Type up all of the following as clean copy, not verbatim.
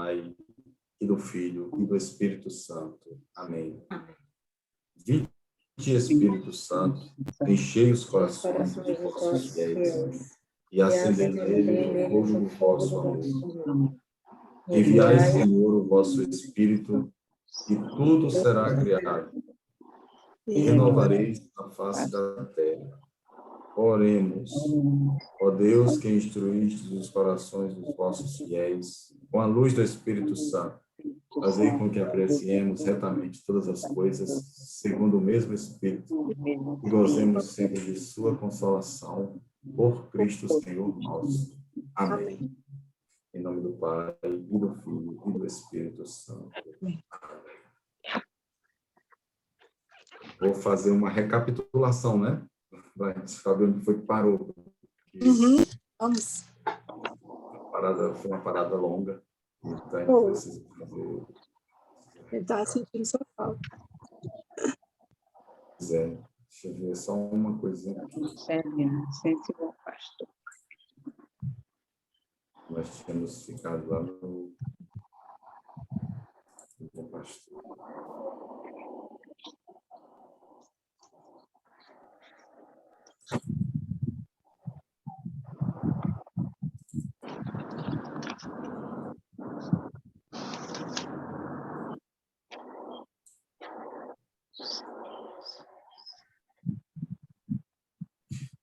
Pai, e do Filho, e do Espírito Santo. Amém. Vinde, Espírito Santo, enchei os corações dos vossos fiéis, e acendei neles o fogo do vosso amor. Enviai, Senhor, o vosso Espírito, e tudo será criado. Renovareis a face da terra. Oremos. Ó Deus, que instruíste os corações dos vossos fiéis, com a luz do Espírito Santo, fazei com que apreciemos retamente todas as coisas, segundo o mesmo Espírito, e gozemos sempre de sua consolação, por Cristo Senhor nosso. Amém. Em nome do Pai, e do Filho, e do Espírito Santo. Amém. Vou fazer uma recapitulação, né? Para a gente saber onde foi que parou. Vamos. Foi uma parada longa. Então, a gente precisa fazer... Ele está sentindo sua falta. Deixa eu ver só uma coisinha aqui. Sente o bom pastor. Nós tínhamos ficado lá no Bom Pastor.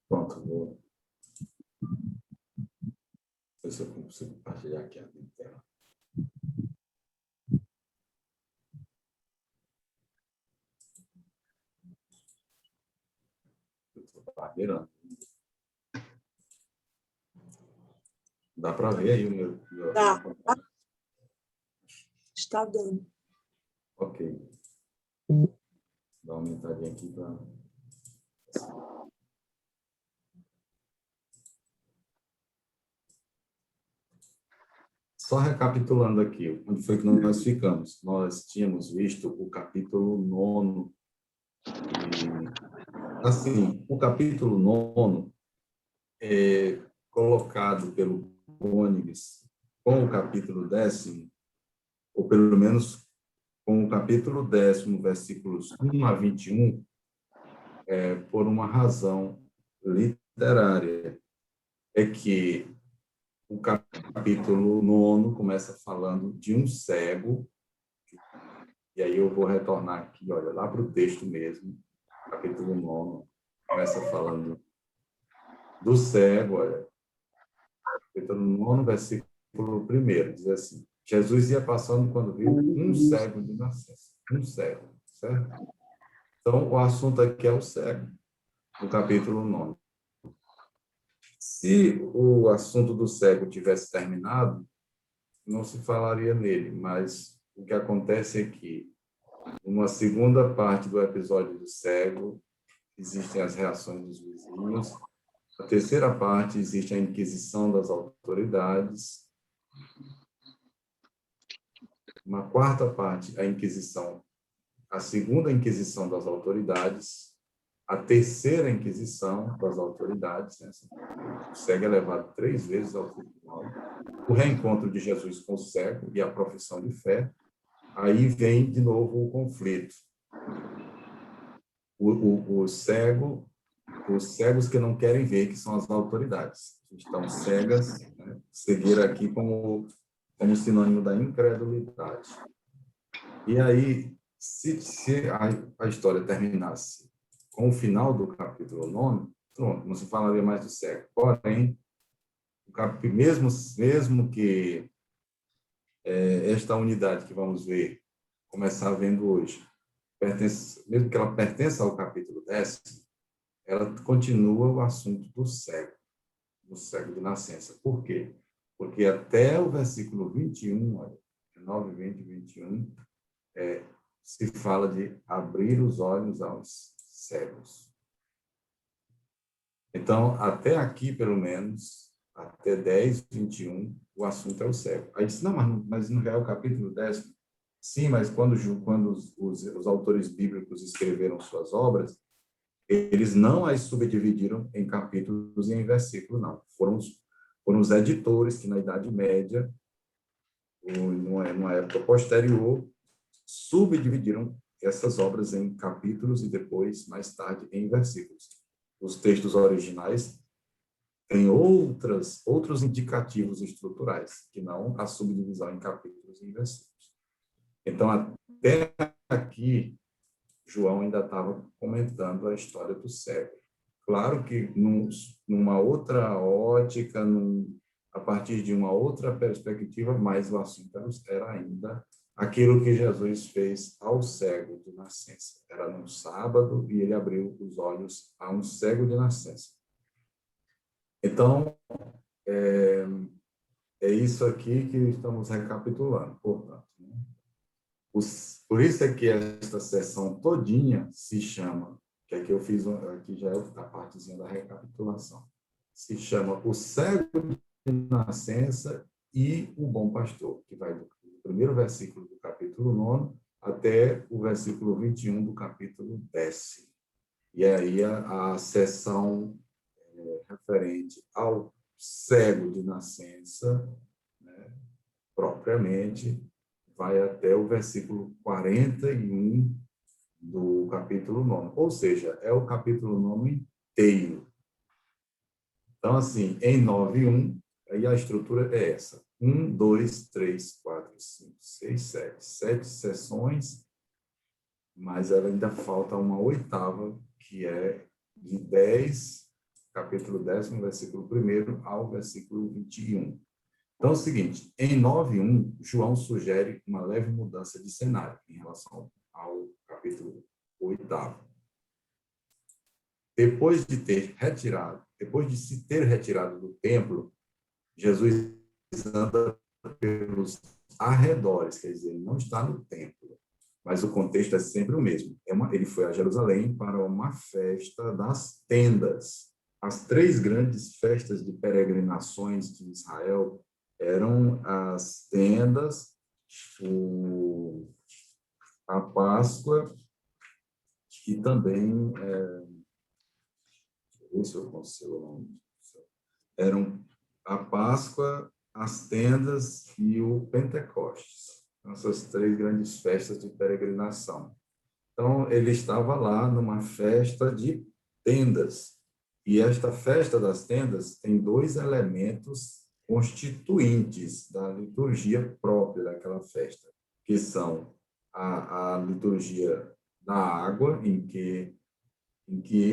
Pronto, vou ver se eu consigo compartilhar aqui a minha tela. Eu estou partilhando. Dá para ver aí o meu... Dá. Está dando. Ok. Dá uma aumentadinha aqui para... Só recapitulando aqui, onde foi que nós ficamos? Nós tínhamos visto o capítulo 9. E, assim, o capítulo 9 é colocado pelo Côniges com o capítulo 10º, ou pelo menos com o capítulo 10º, versículos 1 a 21, por uma razão literária. É que o capítulo 9 começa falando de um cego, e aí eu vou retornar aqui, olha, lá para o texto mesmo, capítulo 9, começa falando do cego, olha, capítulo 9, versículo 1, diz assim: Jesus ia passando quando viu um cego de nascença, um cego, certo? Então, o assunto aqui é o cego, no capítulo 9. Se o assunto do cego tivesse terminado, não se falaria nele, mas o que acontece é que, numa segunda parte do episódio do cego, existem as reações dos vizinhos. Na terceira parte, existe a inquisição das autoridades. Na quarta parte, a inquisição, a segunda inquisição das autoridades, a terceira inquisição das autoridades, né? O cego é levado 3 vezes ao tribunal, o reencontro de Jesus com o cego e a profissão de fé. Aí vem de novo o conflito. Os cegos que não querem ver, que são as autoridades. Estão cegas, né? Cegueira aqui como sinônimo da incredulidade. E aí, se a história terminasse com o final do capítulo 9, pronto, não se falaria mais do cego. Porém, mesmo que esta unidade que vamos ver, começar vendo hoje, mesmo que ela pertença ao capítulo 10, ela continua o assunto do cego de nascença. Por quê? Porque até o versículo 21, olha, 9, 20 e 21, se fala de abrir os olhos aos cegos. Então, até aqui, pelo menos, até 10, 21, o assunto é o cego. Aí disse, não, mas não é o capítulo 10. Sim, mas quando os autores bíblicos escreveram suas obras, eles não as subdividiram em capítulos e em versículos, não. Foram os editores que, na Idade Média, numa época posterior, subdividiram essas obras em capítulos e depois, mais tarde, em versículos. Os textos originais têm outros indicativos estruturais, que não a subdivisão em capítulos e versículos. Então, até aqui, João ainda estava comentando a história do cego. Claro que numa outra ótica, a partir de uma outra perspectiva, mas o assunto era ainda aquilo que Jesus fez ao cego de nascença. Era num sábado e ele abriu os olhos a um cego de nascença. Então, é isso aqui que estamos recapitulando, portanto. Né? Por isso é que esta sessão todinha se chama, que aqui eu fiz, aqui já é a partezinha da recapitulação, se chama O Cego de Nascença e o Bom Pastor, que vai do primeiro versículo do capítulo 9 até o versículo 21 do capítulo 10. E aí a sessão referente ao cego de nascença, né, propriamente, vai até o versículo 41 do capítulo 9. Ou seja, é o capítulo 9 inteiro. Então, assim, em 9:1, aí a estrutura é essa. 1, 2, 3, 4, 5, 6, 7. 7 sessões, mas ela ainda falta uma oitava, que é de 10, capítulo 10, versículo 1 ao versículo 21. Então, é o seguinte, em 9:1, João sugere uma leve mudança de cenário em relação ao capítulo 8. Depois de se ter retirado do templo, Jesus anda pelos arredores, quer dizer, ele não está no templo, mas o contexto é sempre o mesmo. Ele foi a Jerusalém para uma festa das tendas. As 3 grandes festas de peregrinações de Israel eram as tendas, a Páscoa e também, se eu consigo, eram a Páscoa, as tendas e o Pentecostes. Essas 3 grandes festas de peregrinação. Então, ele estava lá numa festa de tendas. E esta festa das tendas tem 2 elementos constituintes da liturgia própria daquela festa, que são a liturgia da água, em que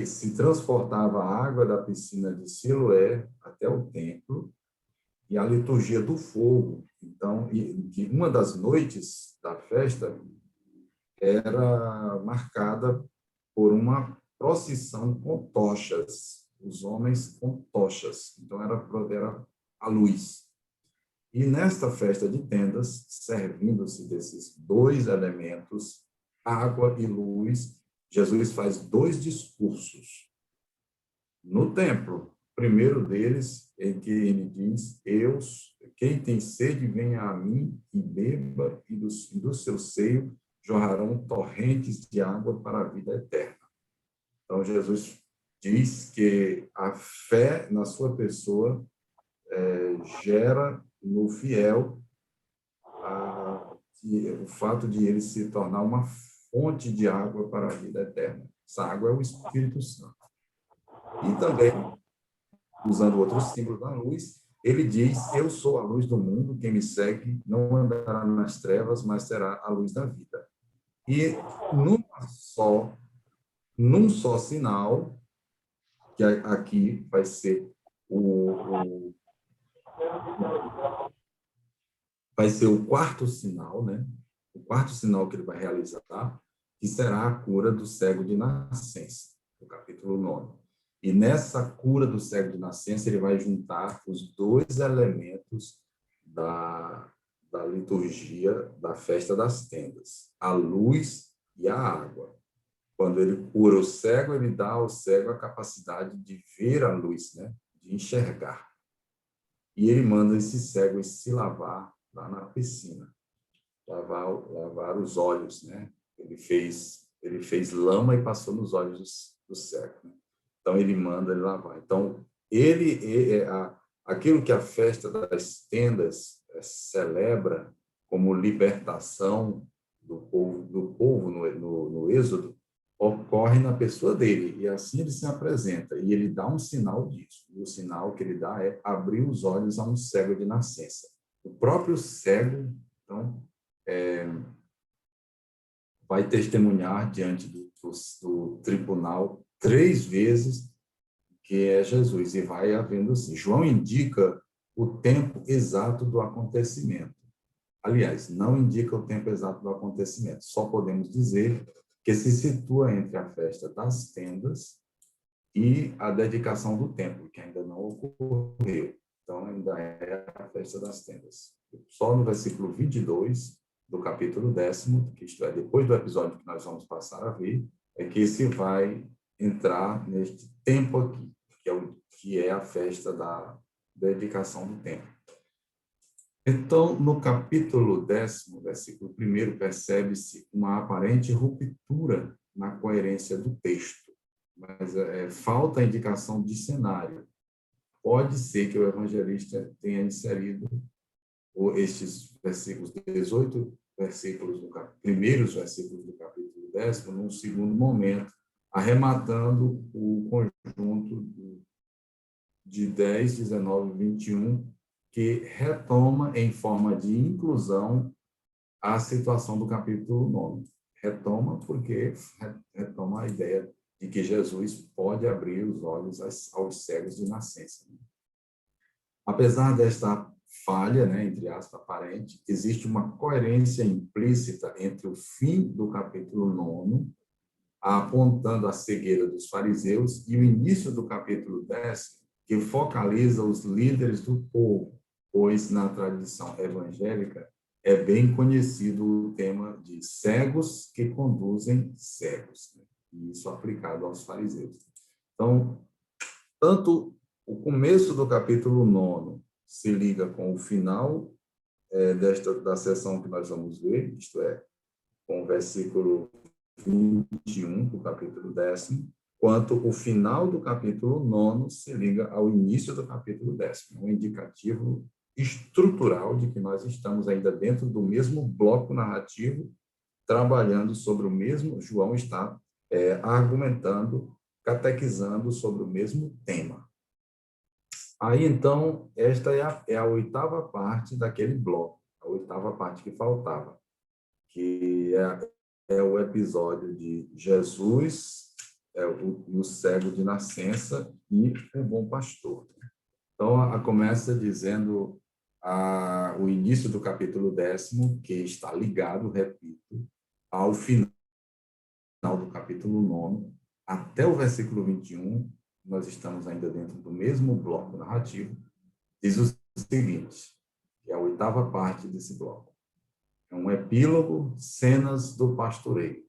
se transportava a água da piscina de Siloé até o templo, e a liturgia do fogo. Então, que uma das noites da festa era marcada por uma procissão com tochas, os homens com tochas. Então, era a luz. E nesta festa de tendas, servindo-se desses 2 elementos, água e luz, Jesus faz 2 discursos no templo. O primeiro deles, em que ele diz: quem tem sede, venha a mim e beba, e do seu seio jorrarão torrentes de água para a vida eterna. Então, Jesus diz que a fé na sua pessoa gera no fiel o fato de ele se tornar uma fonte de água para a vida eterna. Essa água é o Espírito Santo. E também, usando outro símbolo da luz, ele diz: eu sou a luz do mundo, quem me segue não andará nas trevas, mas terá a luz da vida. E num só sinal, que aqui vai ser o quarto sinal, né? O quarto sinal que ele vai realizar, que será a cura do cego de nascença, no capítulo 9. E nessa cura do cego de nascença, ele vai juntar os 2 elementos da liturgia da festa das tendas, a luz e a água. Quando ele cura o cego, ele dá ao cego a capacidade de ver a luz, né? De enxergar. E ele manda esse cego se lavar lá na piscina, lavar os olhos, né? Ele fez lama e passou nos olhos do cego. Né? Então ele manda ele lavar. Então aquilo que a festa das tendas celebra como libertação do povo no Êxodo, ocorre na pessoa dele, e assim ele se apresenta, e ele dá um sinal disso. E o sinal que ele dá é abrir os olhos a um cego de nascença. O próprio cego, então, vai testemunhar diante do tribunal 3 vezes que é Jesus, e vai havendo assim. João indica o tempo exato do acontecimento. Aliás, não indica o tempo exato do acontecimento, só podemos dizer que se situa entre a festa das tendas e a dedicação do templo, que ainda não ocorreu. Então, ainda é a festa das tendas. Só no versículo 22 do capítulo 10º, que isto é, depois do episódio que nós vamos passar a ver, é que se vai entrar neste tempo aqui, que é a festa da dedicação do templo. Então, no capítulo 10º, versículo 1º, percebe-se uma aparente ruptura na coerência do texto, mas falta a indicação de cenário. Pode ser que o evangelista tenha inserido estes versículos, 18 versículos, primeiros versículos do capítulo 10º, num segundo momento, arrematando o conjunto de 10, 19 e 21, que retoma em forma de inclusão a situação do capítulo 9. Retoma porque retoma a ideia de que Jesus pode abrir os olhos aos cegos de nascença. Apesar desta falha, entre aspas, aparente, existe uma coerência implícita entre o fim do capítulo 9, apontando a cegueira dos fariseus, e o início do capítulo 10, que focaliza os líderes do povo, pois na tradição evangélica é bem conhecido o tema de cegos que conduzem cegos, e isso aplicado aos fariseus. Então, tanto o começo do capítulo 9 se liga com o final da sessão que nós vamos ver, isto é, com o versículo 21 do capítulo 10º, quanto o final do capítulo 9 se liga ao início do capítulo 10º, um indicativo estrutural de que nós estamos ainda dentro do mesmo bloco narrativo, trabalhando sobre o mesmo, João está argumentando, catequizando sobre o mesmo tema. Aí, então, esta é a 8ª parte daquele bloco, a 8ª parte que faltava, que é o episódio de Jesus, o cego de nascença e o bom pastor. Então, começa dizendo o início do capítulo 10º, que está ligado, repito, ao final do capítulo 9, até o versículo 21, nós estamos ainda dentro do mesmo bloco narrativo, diz o seguinte, que é a 8ª parte desse bloco. É um epílogo, cenas do pastoreio.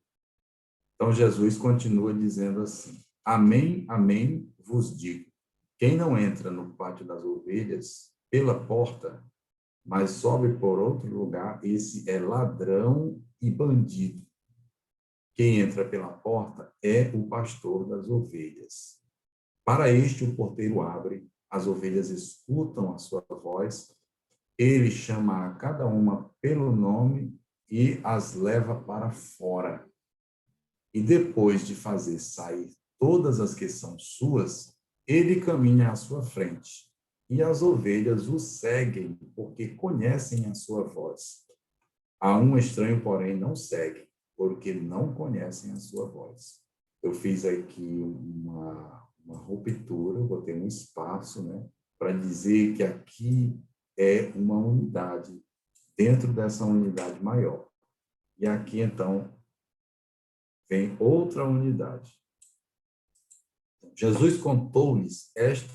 Então, Jesus continua dizendo assim, amém, amém, vos digo, quem não entra no pátio das ovelhas pela porta, mas sobe por outro lugar, esse é ladrão e bandido. Quem entra pela porta é o pastor das ovelhas. Para este, o porteiro abre, as ovelhas escutam a sua voz, ele chama a cada uma pelo nome e as leva para fora. E depois de fazer sair todas as que são suas, ele caminha à sua frente. E as ovelhas o seguem, porque conhecem a sua voz. A um estranho, porém, não seguem, porque não conhecem a sua voz. Eu fiz aqui uma ruptura, botei um espaço, para dizer que aqui é uma unidade, dentro dessa unidade maior. E aqui, então, vem outra unidade. Jesus contou-lhes esta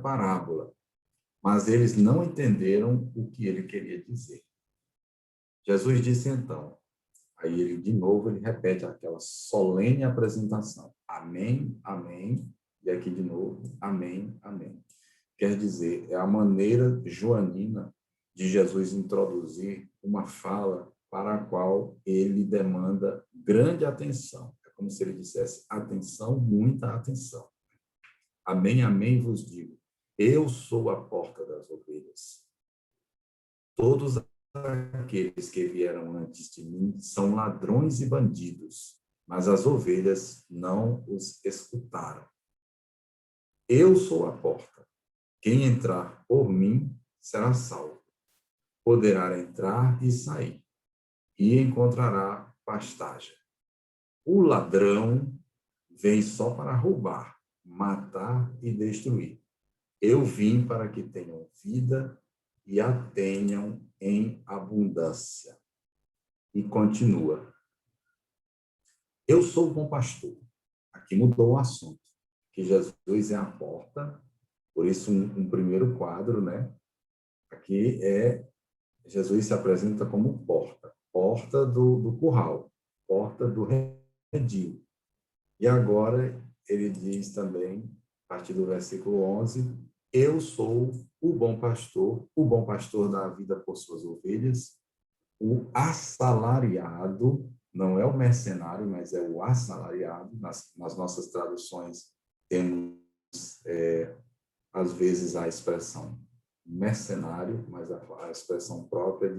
parábola, mas eles não entenderam o que ele queria dizer. Jesus disse então, aí ele de novo ele repete aquela solene apresentação. Amém, amém, e aqui de novo, amém, amém. Quer dizer, é a maneira joanina de Jesus introduzir uma fala para a qual ele demanda grande atenção. É como se ele dissesse, atenção, muita atenção. Amém, amém, vos digo, eu sou a porta das ovelhas. Todos aqueles que vieram antes de mim são ladrões e bandidos, mas as ovelhas não os escutaram. Eu sou a porta. Quem entrar por mim será salvo. Poderá entrar e sair, e encontrará pastagem. O ladrão vem só para roubar, matar e destruir. Eu vim para que tenham vida e a tenham em abundância. E continua. Eu sou o bom pastor. Aqui mudou o assunto, que Jesus é a porta, por isso um primeiro quadro, né? Aqui Jesus se apresenta como porta, porta do curral, porta do redil. E agora ele diz também, a partir do versículo 11, eu sou o bom pastor dá a vida por suas ovelhas, o assalariado, não é o mercenário, mas é o assalariado, nas nossas traduções temos, às vezes, a expressão mercenário, mas a expressão própria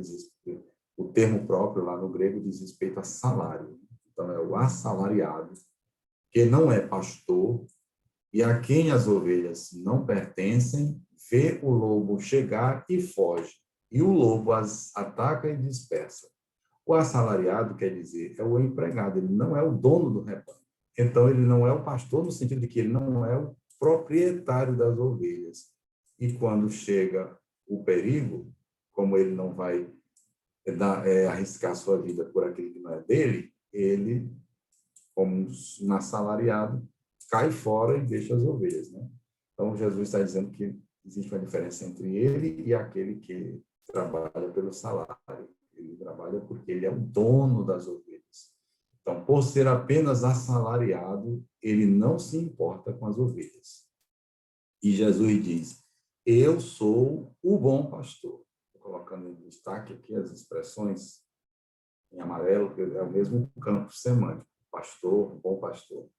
o termo próprio lá no grego diz respeito a salário. Então, é o assalariado, que não é pastor, e a quem as ovelhas não pertencem, vê o lobo chegar e foge, e o lobo as ataca e dispersa. O assalariado, quer dizer, é o empregado, ele não é o dono do rebanho. Então, ele não é o pastor no sentido de que ele não é o proprietário das ovelhas. E quando chega o perigo, como ele não vai arriscar sua vida por aquilo que não é dele, ele, como um assalariado, cai fora e deixa as ovelhas, né? Então, Jesus está dizendo que existe uma diferença entre ele e aquele que trabalha pelo salário. Ele trabalha porque ele é o dono das ovelhas. Então, por ser apenas assalariado, ele não se importa com as ovelhas. E Jesus diz, eu sou o bom pastor. Estou colocando em destaque aqui as expressões em amarelo, que é o mesmo campo semântico. Pastor, bom pastor.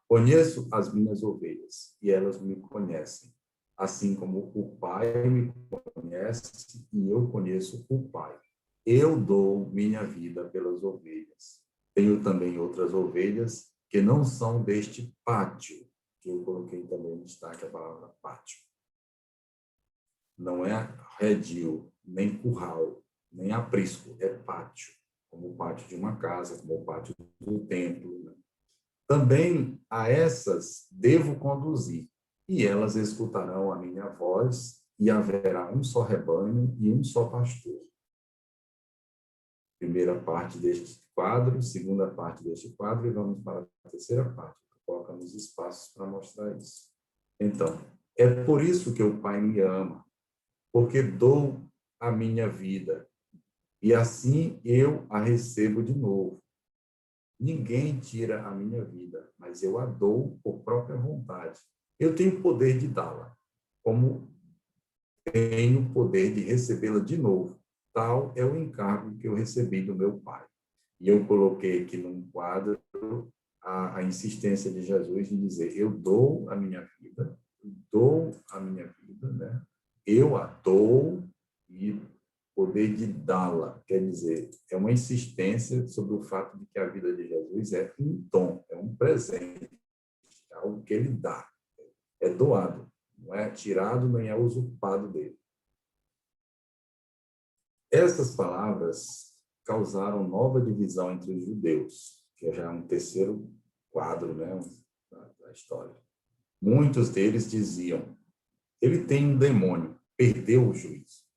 Conheço as minhas ovelhas e elas me conhecem, assim como o Pai me conhece e eu conheço o Pai. Eu dou minha vida pelas ovelhas. Tenho também outras ovelhas que não são deste pátio, que eu coloquei também em destaque a palavra pátio. Não é redil, nem curral, nem aprisco, é pátio, como o pátio de uma casa, como o pátio do templo, né? Também a essas devo conduzir, e elas escutarão a minha voz, e haverá um só rebanho e um só pastor. Primeira parte deste quadro, segunda parte deste quadro, e vamos para a terceira parte, que colocamos espaços para mostrar isso. Então, é por isso que o Pai me ama, porque dou a minha vida, e assim eu a recebo de novo. Ninguém tira a minha vida, mas eu a dou por própria vontade. Eu tenho o poder de dá-la, como tenho o poder de recebê-la de novo. Tal é o encargo que eu recebi do meu Pai. E eu coloquei aqui num quadro a insistência de Jesus em dizer, eu dou a minha vida, né? Eu a dou e poder de dá-la, quer dizer, é uma insistência sobre o fato de que a vida de Jesus é um dom, é um presente, é algo que ele dá, é doado, não é tirado nem é usurpado dele. Essas palavras causaram nova divisão entre os judeus, que já é um terceiro quadro, né, da história. Muitos deles diziam, ele tem um demônio, perdeu o juízo.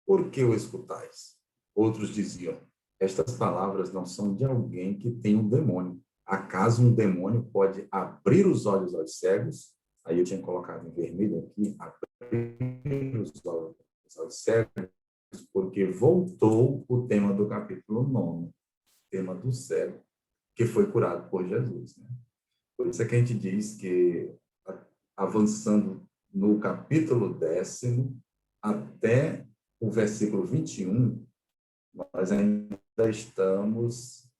Por que o escutais? Outros diziam, estas palavras não são de alguém que tem um demônio. Acaso um demônio pode abrir os olhos aos cegos? Aí eu tinha colocado em vermelho aqui, abrir os olhos aos cegos, porque voltou o tema do capítulo 9, tema do cego, que foi curado por Jesus, né? Por isso é que a gente diz que, avançando no capítulo 10, até o versículo 21, nós ainda estamos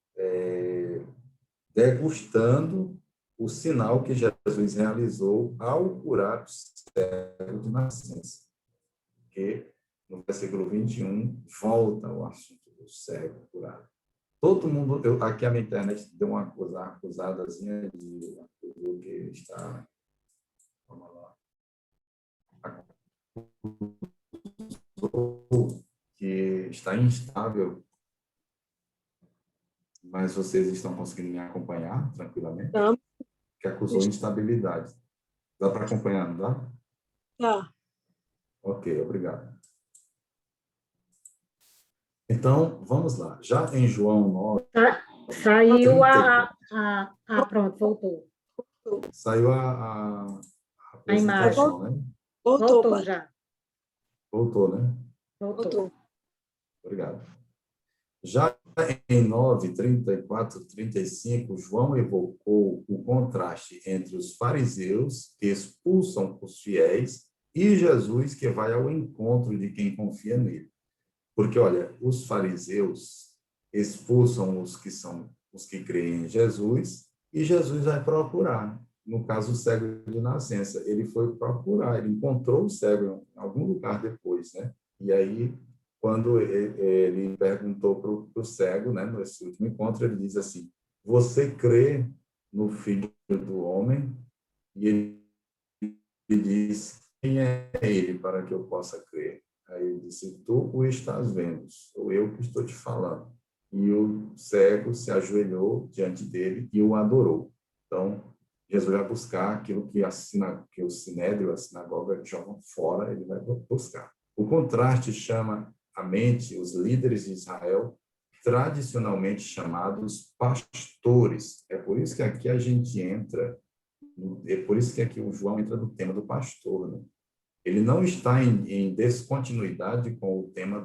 degustando o sinal que Jesus realizou ao curar o cego de nascença. Porque no versículo 21, volta ao assunto do cego curado. Todo mundo, aqui a minha internet deu uma acusadazinha de acusou que está, vamos lá, acusou que está instável, mas vocês estão conseguindo me acompanhar tranquilamente? Tá. Que acusou instabilidade. Dá para acompanhar, não dá? Tá. Ok, obrigado. Então, vamos lá. Já em João 9... Saiu pronto, voltou. Saiu a imagem. apresentação, né? Voltou, Voltou pai. já. Voltou, né? Voltou. Obrigado. Já em 9, 34, 35, João evocou o contraste entre os fariseus, que expulsam os fiéis, e Jesus, que vai ao encontro de quem confia nele. Porque, olha, os fariseus expulsam os que creem em Jesus, e Jesus vai procurar. No caso, o cego de nascença, ele foi procurar, ele encontrou o cego em algum lugar depois, né? E aí, quando ele perguntou para o cego, né, nesse último encontro, ele diz assim: você crê no Filho do Homem? E ele diz: quem é ele para que eu possa crer? Aí ele disse: tu o estás vendo, sou eu que estou te falando. E o cego se ajoelhou diante dele e o adorou. Então, Jesus vai buscar aquilo que o Sinédrio, a sinagoga, jogam fora, ele vai buscar. O contraste chama à mente os líderes de Israel, tradicionalmente chamados pastores. É por isso que aqui a gente entra, é por isso que aqui o João entra no tema do pastor, né? Ele não está em descontinuidade com o tema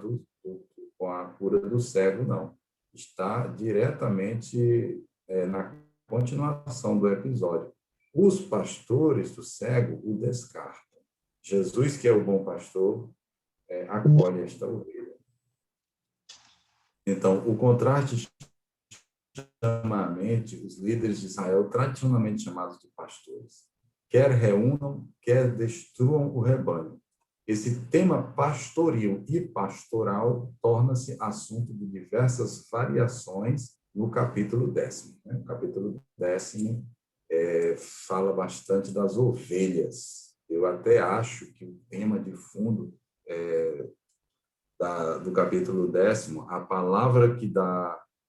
com a cura do cego, não. Está diretamente na continuação do episódio. Os pastores do cego o descartam. Jesus, que é o bom pastor, acolhe esta ovelha. Então, o contraste chama à mente os líderes de Israel, tradicionalmente chamados de pastores. Quer reúnam, quer destruam o rebanho. Esse tema pastoril e pastoral torna-se assunto de diversas variações no capítulo 10º. Né? O capítulo 10º fala bastante das ovelhas. Eu até acho que o tema de fundo do capítulo 10º, a palavra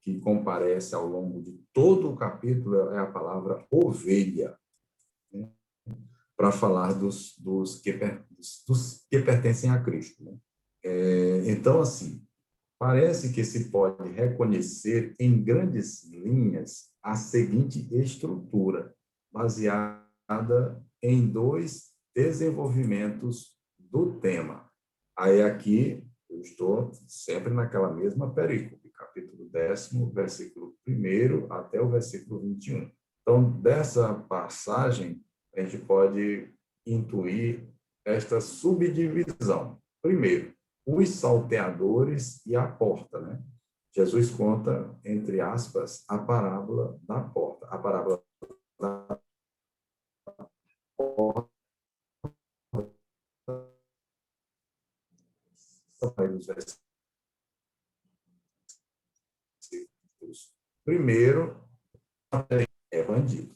que comparece ao longo de todo o capítulo é a palavra ovelha, né? Para falar dos que pertencem a Cristo, né? Então, assim, parece que se pode reconhecer em grandes linhas a seguinte estrutura, baseada em dois desenvolvimentos do tema. Aí aqui eu estou sempre naquela mesma perícope, capítulo 10º, versículo 1º até o versículo 21. Então, dessa passagem, a gente pode intuir esta subdivisão. Primeiro, os salteadores e a porta, né? Jesus conta, entre aspas, a parábola da porta. A parábola da porta dos versículos. Primeiro, é bandido.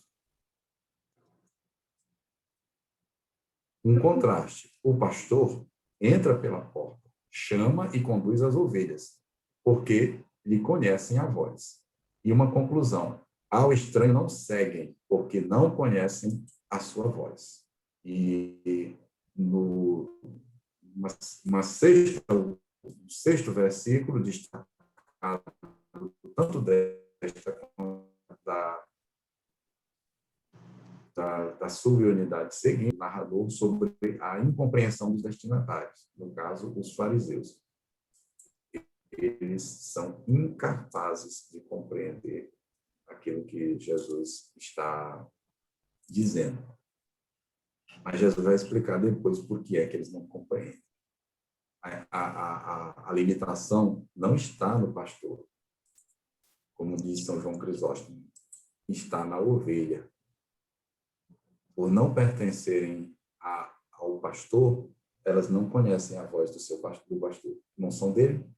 Um contraste. O pastor entra pela porta, chama e conduz as ovelhas, porque lhe conhecem a voz. E uma conclusão: ao estranho não seguem, porque não conhecem a sua voz. E no sexto versículo, destacado tanto desta da subunidade seguinte, o narrador sobre a incompreensão dos destinatários, no caso, os fariseus. Eles são incapazes de compreender aquilo que Jesus está dizendo. Mas Jesus vai explicar depois por que é que eles não compreendem. A limitação não está no pastor, como diz São João Crisóstomo, está na ovelha. Por não pertencerem ao pastor, elas não conhecem a voz do seu pastor, não são dele.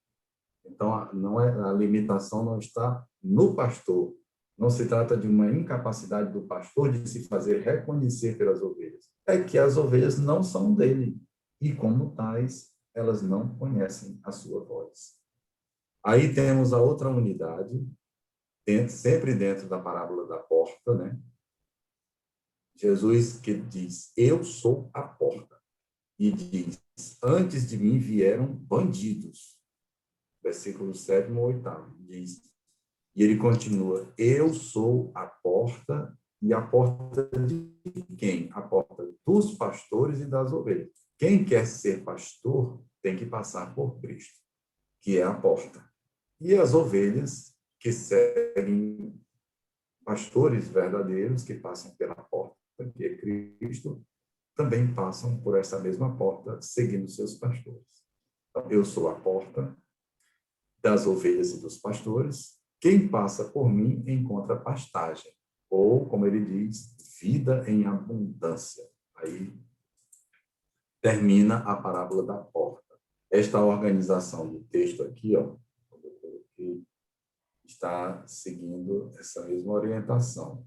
Então, não é, a limitação não está no pastor. Não se trata de uma incapacidade do pastor de se fazer reconhecer pelas ovelhas. É que as ovelhas não são dele. E, como tais, elas não conhecem a sua voz. Aí temos a outra unidade, sempre dentro da parábola da porta, né? Jesus que diz, eu sou a porta. E diz, antes de mim vieram bandidos. Versículo 7 ou 8, diz. E ele continua, eu sou a porta, e a porta de quem? A porta dos pastores e das ovelhas. Quem quer ser pastor tem que passar por Cristo, que é a porta. E as ovelhas que seguem pastores verdadeiros, que passam pela porta, que é Cristo, também passam por essa mesma porta, seguindo seus pastores. Então, eu sou a porta das ovelhas e dos pastores. Quem passa por mim encontra pastagem, ou, como ele diz, vida em abundância. Aí termina a parábola da porta. Esta organização do texto aqui, ó, está seguindo essa mesma orientação.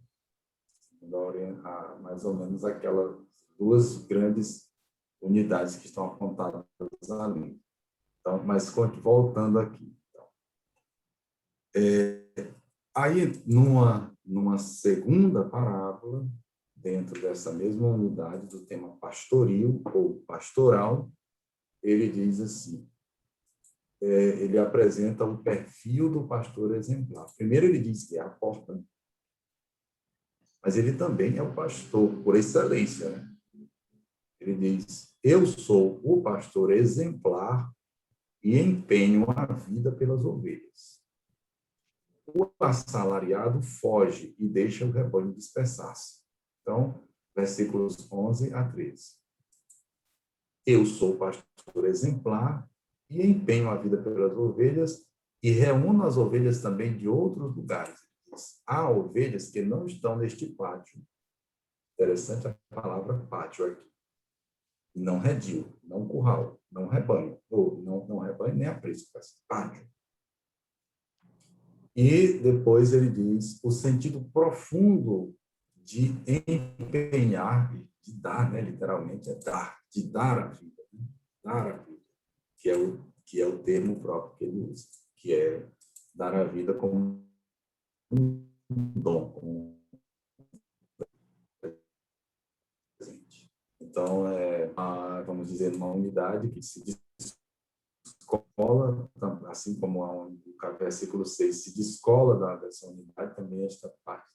Mais ou menos aquelas duas grandes unidades que estão apontadas ali. Então, mas voltando aqui. Aí, numa segunda parábola, dentro dessa mesma unidade do tema pastoril ou pastoral, ele diz assim, ele apresenta o perfil do pastor exemplar. Primeiro ele diz que é a porta, mas ele também é o pastor por excelência, né? Ele diz, eu sou o pastor exemplar e empenho a vida pelas ovelhas. O assalariado foge e deixa o rebanho dispersar-se. Então, versículos 11 a 13. Eu sou pastor exemplar e empenho a vida pelas ovelhas e reúno as ovelhas também de outros lugares. Há ovelhas que não estão neste pátio. Interessante a palavra pátio aqui. Não redil, não curral, não rebanho. Ou não rebanho nem aprisco, mas pátio. E depois ele diz o sentido profundo de empenhar, de dar, né? Literalmente é dar, de dar a vida, né? Dar a vida, que é o termo próprio que ele usa, que é dar a vida como um dom, como um presente. Então, vamos dizer, uma unidade que se descola, assim como o versículo 6 se descola dessa unidade, também esta parte,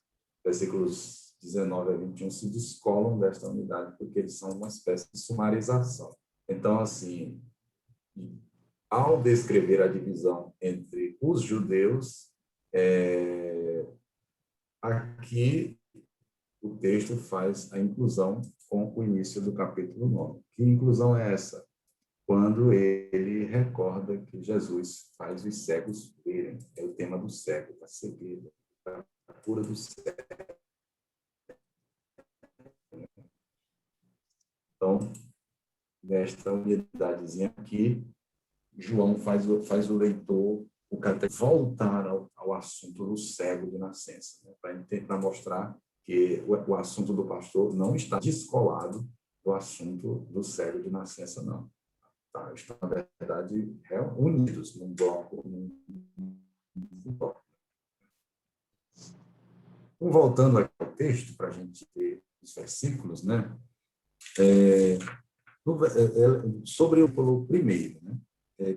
versículos 19 a 21, se descolam desta unidade, porque eles são uma espécie de sumarização. Então, assim, ao descrever a divisão entre os judeus, aqui o texto faz a inclusão com o início do capítulo 9. Que inclusão é essa? Quando ele recorda que Jesus faz os cegos verem. É o tema do cego, da cegueira, da cura do cego. Então, nesta unidadezinha aqui, João faz o leitor, o catequista, voltar ao assunto do cego de nascença, né? Para mostrar que o assunto do pastor não está descolado do assunto do cego de nascença, não. Estão, na verdade, unidos num bloco. Então, voltando aqui ao texto, para a gente ver os versículos, né? Sobre o primeiro, né?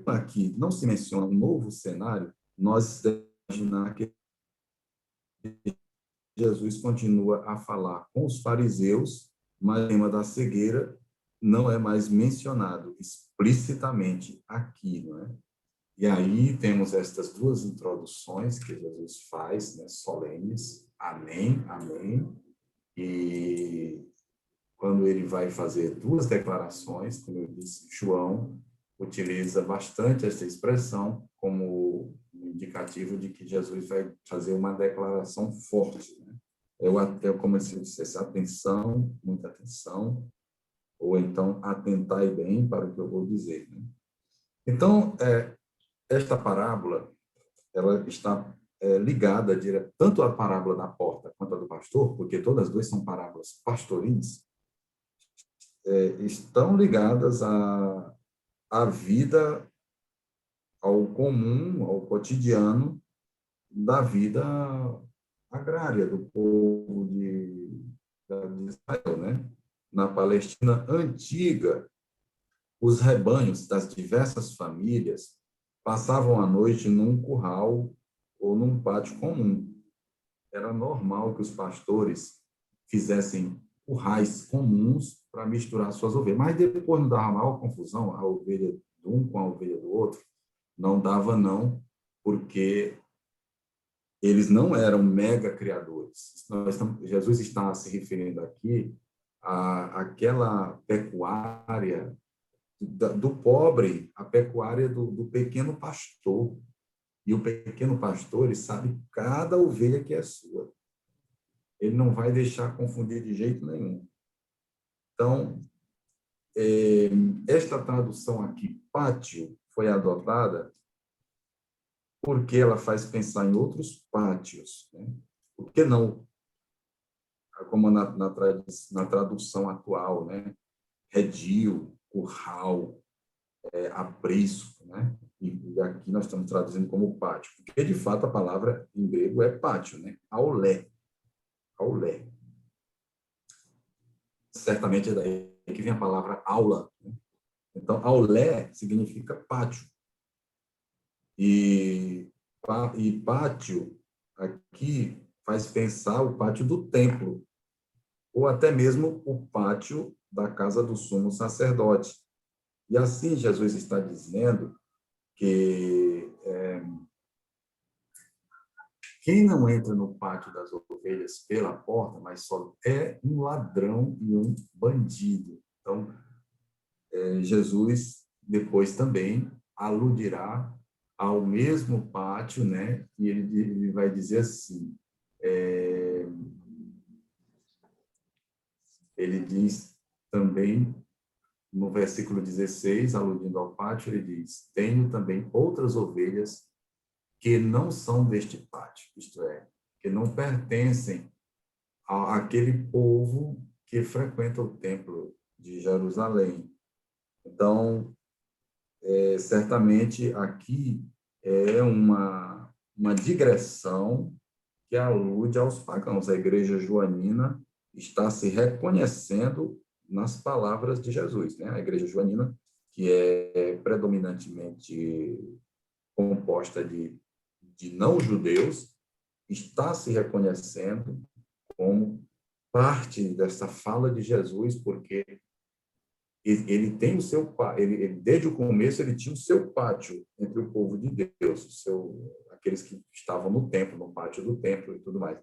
Aqui não se menciona um novo cenário, nós devemos imaginar que Jesus continua a falar com os fariseus, mas o tema da cegueira não é mais mencionado explicitamente aqui, não é? E aí temos estas duas introduções que Jesus faz, né, solenes, amém, amém, e quando ele vai fazer duas declarações, como eu disse, João utiliza bastante essa expressão como indicativo de que Jesus vai fazer uma declaração forte, né? Como se eu dissesse, atenção, muita atenção, ou então atentai bem para o que eu vou dizer. Né? Então, esta parábola, ela está ligada tanto à parábola da porta quanto à do pastor, porque todas as duas são parábolas pastoris, estão ligadas à vida, ao comum, ao cotidiano da vida agrária do povo de Israel, né? Na Palestina antiga, os rebanhos das diversas famílias passavam a noite num curral ou num pátio comum. Era normal que os pastores fizessem currais comuns para misturar suas ovelhas, mas depois não dava maior confusão a ovelha de um com a ovelha do outro? Não dava, não, porque eles não eram mega criadores. Jesus está se referindo aqui àquela pecuária do pobre, a pecuária do pequeno pastor. E o pequeno pastor, ele sabe cada ovelha que é sua. Ele não vai deixar confundir de jeito nenhum. Então, esta tradução aqui, pátio, foi adotada porque ela faz pensar em outros pátios. Né? Por que não, como na tradução atual, né? Redil, curral, aprisco, né? E aqui nós estamos traduzindo como pátio, porque de fato a palavra em grego é pátio, né? Aulé. Aulé. Certamente é daí que vem a palavra aula. Né? Então, aulé significa pátio. E pátio aqui faz pensar o pátio do templo, ou até mesmo o pátio da casa do sumo sacerdote. E assim Jesus está dizendo que quem não entra no pátio das ovelhas pela porta, mas só é um ladrão e um bandido. Então, Jesus depois também aludirá ao mesmo pátio, né? E ele vai dizer assim, ele diz também, no versículo 16, aludindo ao pátio, ele diz, tenho também outras ovelhas que não são deste pátio, isto é, que não pertencem àquele povo que frequenta o templo de Jerusalém. Então, certamente aqui é uma digressão que alude aos pagãos. A igreja joanina está se reconhecendo nas palavras de Jesus, né? A igreja joanina, que é predominantemente composta de não-judeus, está se reconhecendo como parte dessa fala de Jesus, porque ele tem o seu desde o começo ele tinha o seu pátio entre o povo de Deus, aqueles que estavam no templo, no pátio do templo e tudo mais.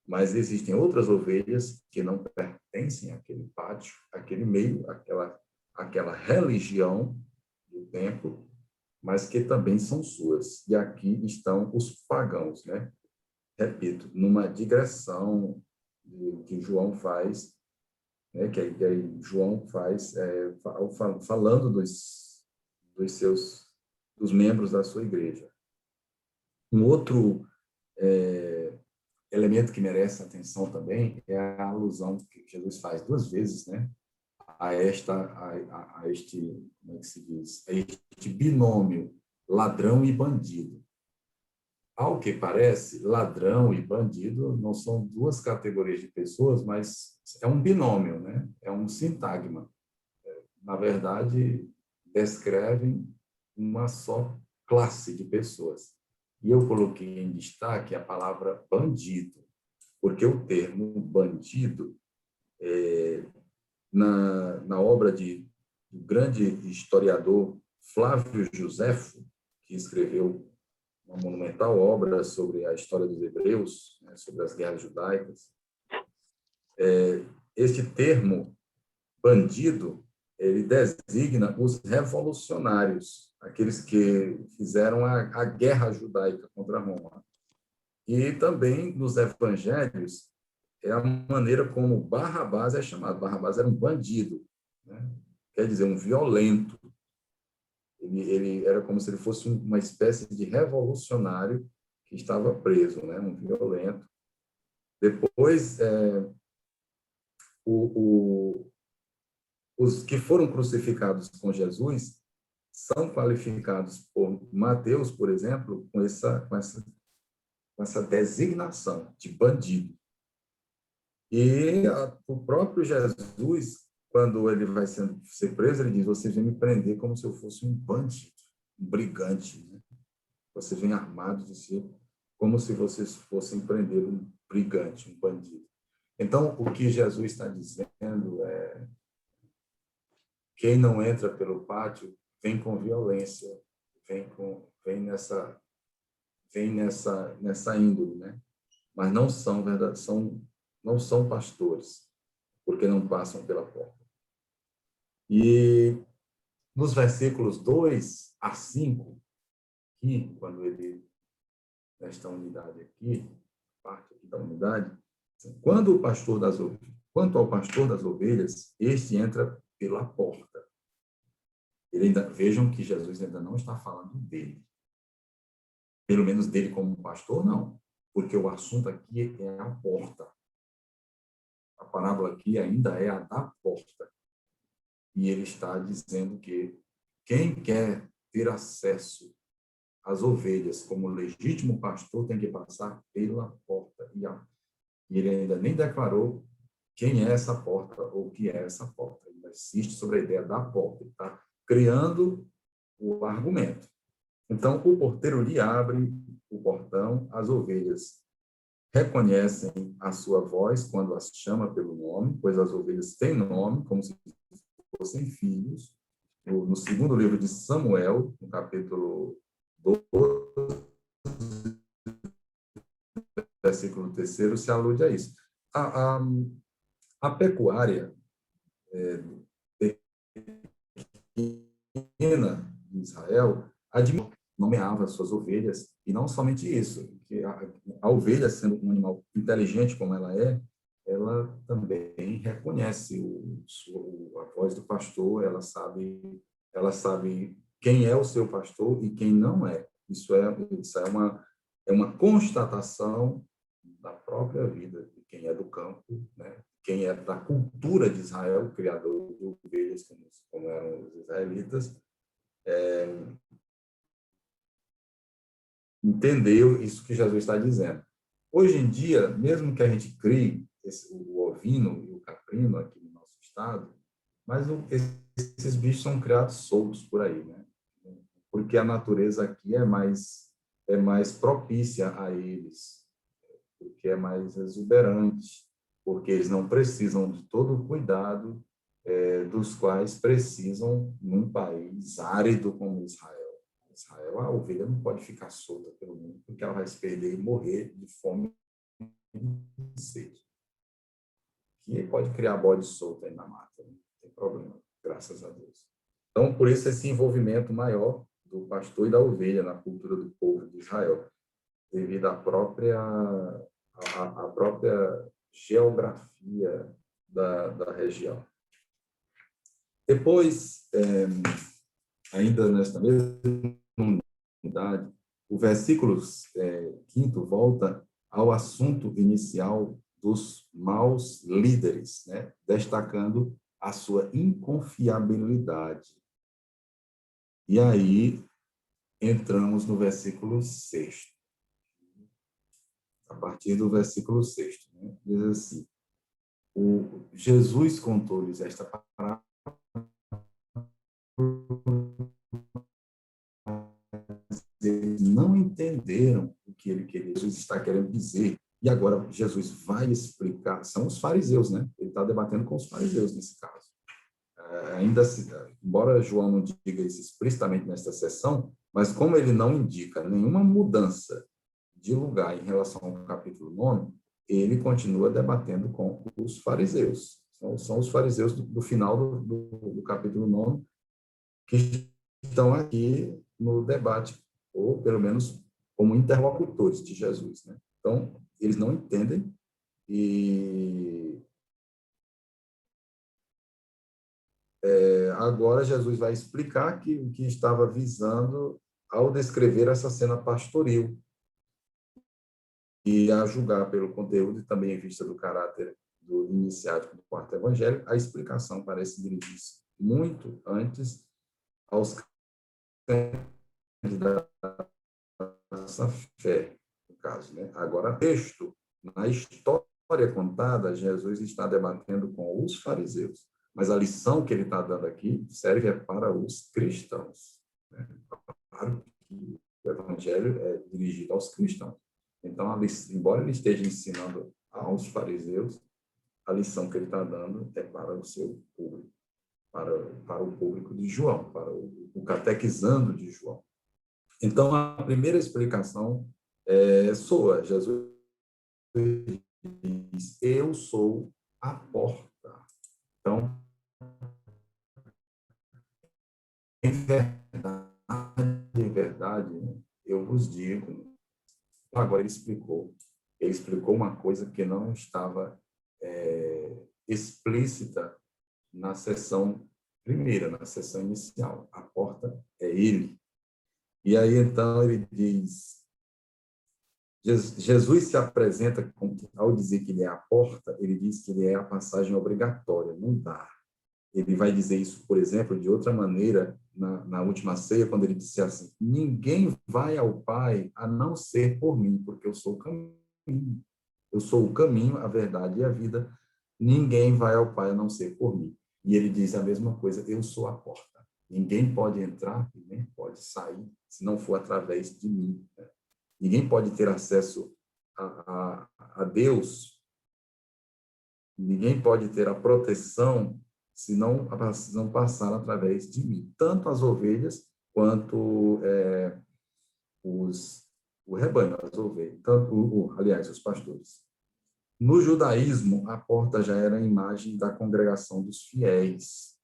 Mas existem outras ovelhas que não pertencem àquele pátio, àquele meio, àquela religião do templo, mas que também são suas. E aqui estão os pagãos, né? Repito, numa digressão que João faz, né? Que aí João faz falando dos membros da sua igreja. Um outro elemento que merece atenção também é a alusão que Jesus faz duas vezes, né? A este, como é que se diz? A este binômio, ladrão e bandido. Ao que parece, ladrão e bandido não são duas categorias de pessoas, mas é um binômio, né? É um sintagma. Na verdade, descrevem uma só classe de pessoas. E eu coloquei em destaque a palavra bandido, porque o termo bandido, na obra do grande historiador Flávio Joséfo, que escreveu uma monumental obra sobre a história dos hebreus, né, sobre as guerras judaicas, este termo bandido, ele designa os revolucionários, aqueles que fizeram a guerra judaica contra Roma. E também nos evangelhos é a maneira como Barrabás é chamado. Barrabás era um bandido. né? Quer dizer, um violento. Ele era como se ele fosse uma espécie de revolucionário que estava preso, né? Um violento. Depois, os que foram crucificados com Jesus são qualificados por Mateus, por exemplo, com essa designação de bandido. E o próprio Jesus, quando ele vai ser preso, ele diz: vocês vêm me prender como se eu fosse um bandido, um brigante, né? Vocês vêm armados de si, como se vocês fossem prender um brigante, um bandido. Então, o que Jesus está dizendo é: quem não entra pelo pátio vem com violência, vem nessa índole, né? Mas não são não são pastores, porque não passam pela porta. E nos versículos 2 a 5, aqui, quando ele, nesta unidade aqui, parte aqui da unidade, quanto ao pastor das ovelhas, este entra pela porta. Vejam que Jesus ainda não está falando dele. Pelo menos dele como pastor, não. Porque o assunto aqui é a porta. A parábola aqui ainda é a da porta. E ele está dizendo que quem quer ter acesso às ovelhas como legítimo pastor tem que passar pela porta. E ele ainda nem declarou quem é essa porta ou o que é essa porta. Ele insiste sobre a ideia da porta. Ele está criando o argumento. Então, o porteiro lhe abre o portão, as ovelhas reconhecem a sua voz quando as chama pelo nome, pois as ovelhas têm nome, como se fossem filhos. No segundo livro de Samuel, no capítulo 12, versículo 3, se alude a isso. A pecuária pequena de Israel nomeava suas ovelhas, e não somente isso, que a ovelha, sendo um animal inteligente como ela também reconhece a voz do pastor, ela sabe quem é o seu pastor e quem não é. Isso é uma constatação da própria vida de quem é do campo, né? Quem é da cultura de Israel, criador de ovelhas, como eram os israelitas, entendeu isso que Jesus está dizendo. Hoje em dia, mesmo que a gente crie o ovino e o caprino aqui no nosso estado, mas esses bichos são criados soltos por aí, né? Porque a natureza aqui é mais propícia a eles, porque é mais exuberante, porque eles não precisam de todo o cuidado dos quais precisam num país árido como Israel. Israel, a ovelha não pode ficar solta pelo mundo, porque ela vai se perder e morrer de fome e de sede. E pode criar bode solto aí na mata, não tem problema, graças a Deus. Então, por isso, esse envolvimento maior do pastor e da ovelha na cultura do povo de Israel, devido à própria geografia da região. Depois, ainda nesta mesma unidade, o versículo 5 volta ao assunto inicial dos maus líderes, né? Destacando a sua inconfiabilidade. E aí entramos no versículo 6. A partir do versículo 6, né? Diz assim: Jesus contou-lhes esta parábola eles não entenderam o que Jesus está querendo dizer. E agora Jesus vai explicar. São os fariseus, né? Ele está debatendo com os fariseus nesse caso. Embora João não diga isso explicitamente nesta sessão, mas como ele não indica nenhuma mudança de lugar em relação ao capítulo 9, ele continua debatendo com os fariseus. São os fariseus do final do capítulo 9 que estão aqui no debate, ou pelo menos como interlocutores de Jesus, né? Então, eles não entendem e agora Jesus vai explicar que o que estava visando ao descrever essa cena pastoril, e a julgar pelo conteúdo e também em vista do caráter do iniciático do quarto evangelho, a explicação parece dirigir-se muito antes aos candidatos à fé, no caso, né? Agora, texto, na história contada, Jesus está debatendo com os fariseus, mas a lição que ele está dando aqui serve para os cristãos, né? Claro que o evangelho é dirigido aos cristãos. Então, embora ele esteja ensinando aos fariseus, a lição que ele está dando é para o seu público, para o público de João, para o catequizando de João. Então, a primeira explicação soa. Jesus diz, eu sou a porta. Então, em verdade, eu vos digo. Agora ele explicou uma coisa que não estava explícita na sessão primeira, na sessão inicial. A porta é ele. E aí, então, ele diz, Jesus se apresenta, ao dizer que ele é a porta, ele diz que ele é a passagem obrigatória, não dá. Ele vai dizer isso, por exemplo, de outra maneira, na última ceia, quando ele disse assim, ninguém vai ao Pai a não ser por mim, porque eu sou o caminho. Eu sou o caminho, a verdade e a vida. Ninguém vai ao Pai a não ser por mim. E ele diz a mesma coisa, eu sou a porta. Ninguém pode entrar, ninguém pode sair, se não for através de mim, né? Ninguém pode ter acesso a Deus, ninguém pode ter a proteção se não passar através de mim. Tanto as ovelhas quanto o rebanho, as ovelhas, aliás, os pastores. No judaísmo, a porta já era a imagem da congregação dos fiéis.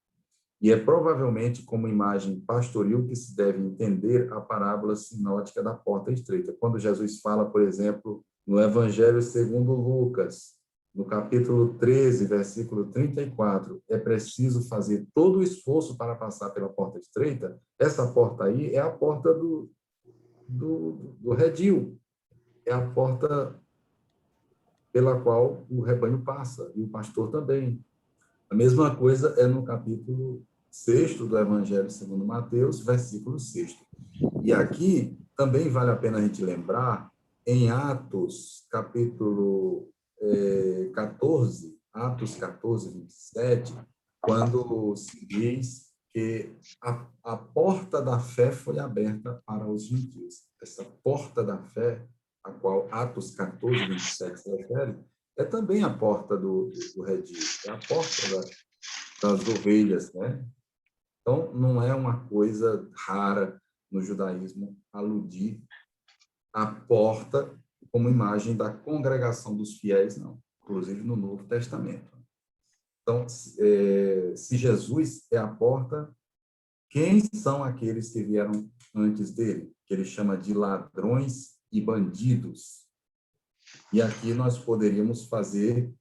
E é provavelmente como imagem pastoril que se deve entender a parábola sinótica da porta estreita. Quando Jesus fala, por exemplo, no Evangelho segundo Lucas, no capítulo 13, versículo 34, é preciso fazer todo o esforço para passar pela porta estreita. Essa porta aí é a porta do redil, é a porta pela qual o rebanho passa, e o pastor também. A mesma coisa é no capítulo 6º do Evangelho segundo Mateus, versículo 6º. E aqui também vale a pena a gente lembrar, em Atos, capítulo 14, Atos 14, 27, quando se diz que a porta da fé foi aberta para os gentios. Essa porta da fé, a qual Atos 14, 27 se refere, é também a porta do redil, é a porta das ovelhas, né? Então, não é uma coisa rara no judaísmo aludir à porta como imagem da congregação dos fiéis, não. Inclusive no Novo Testamento. Então, se Jesus é a porta, quem são aqueles que vieram antes dele? Que ele chama de ladrões e bandidos. E aqui nós poderíamos fazer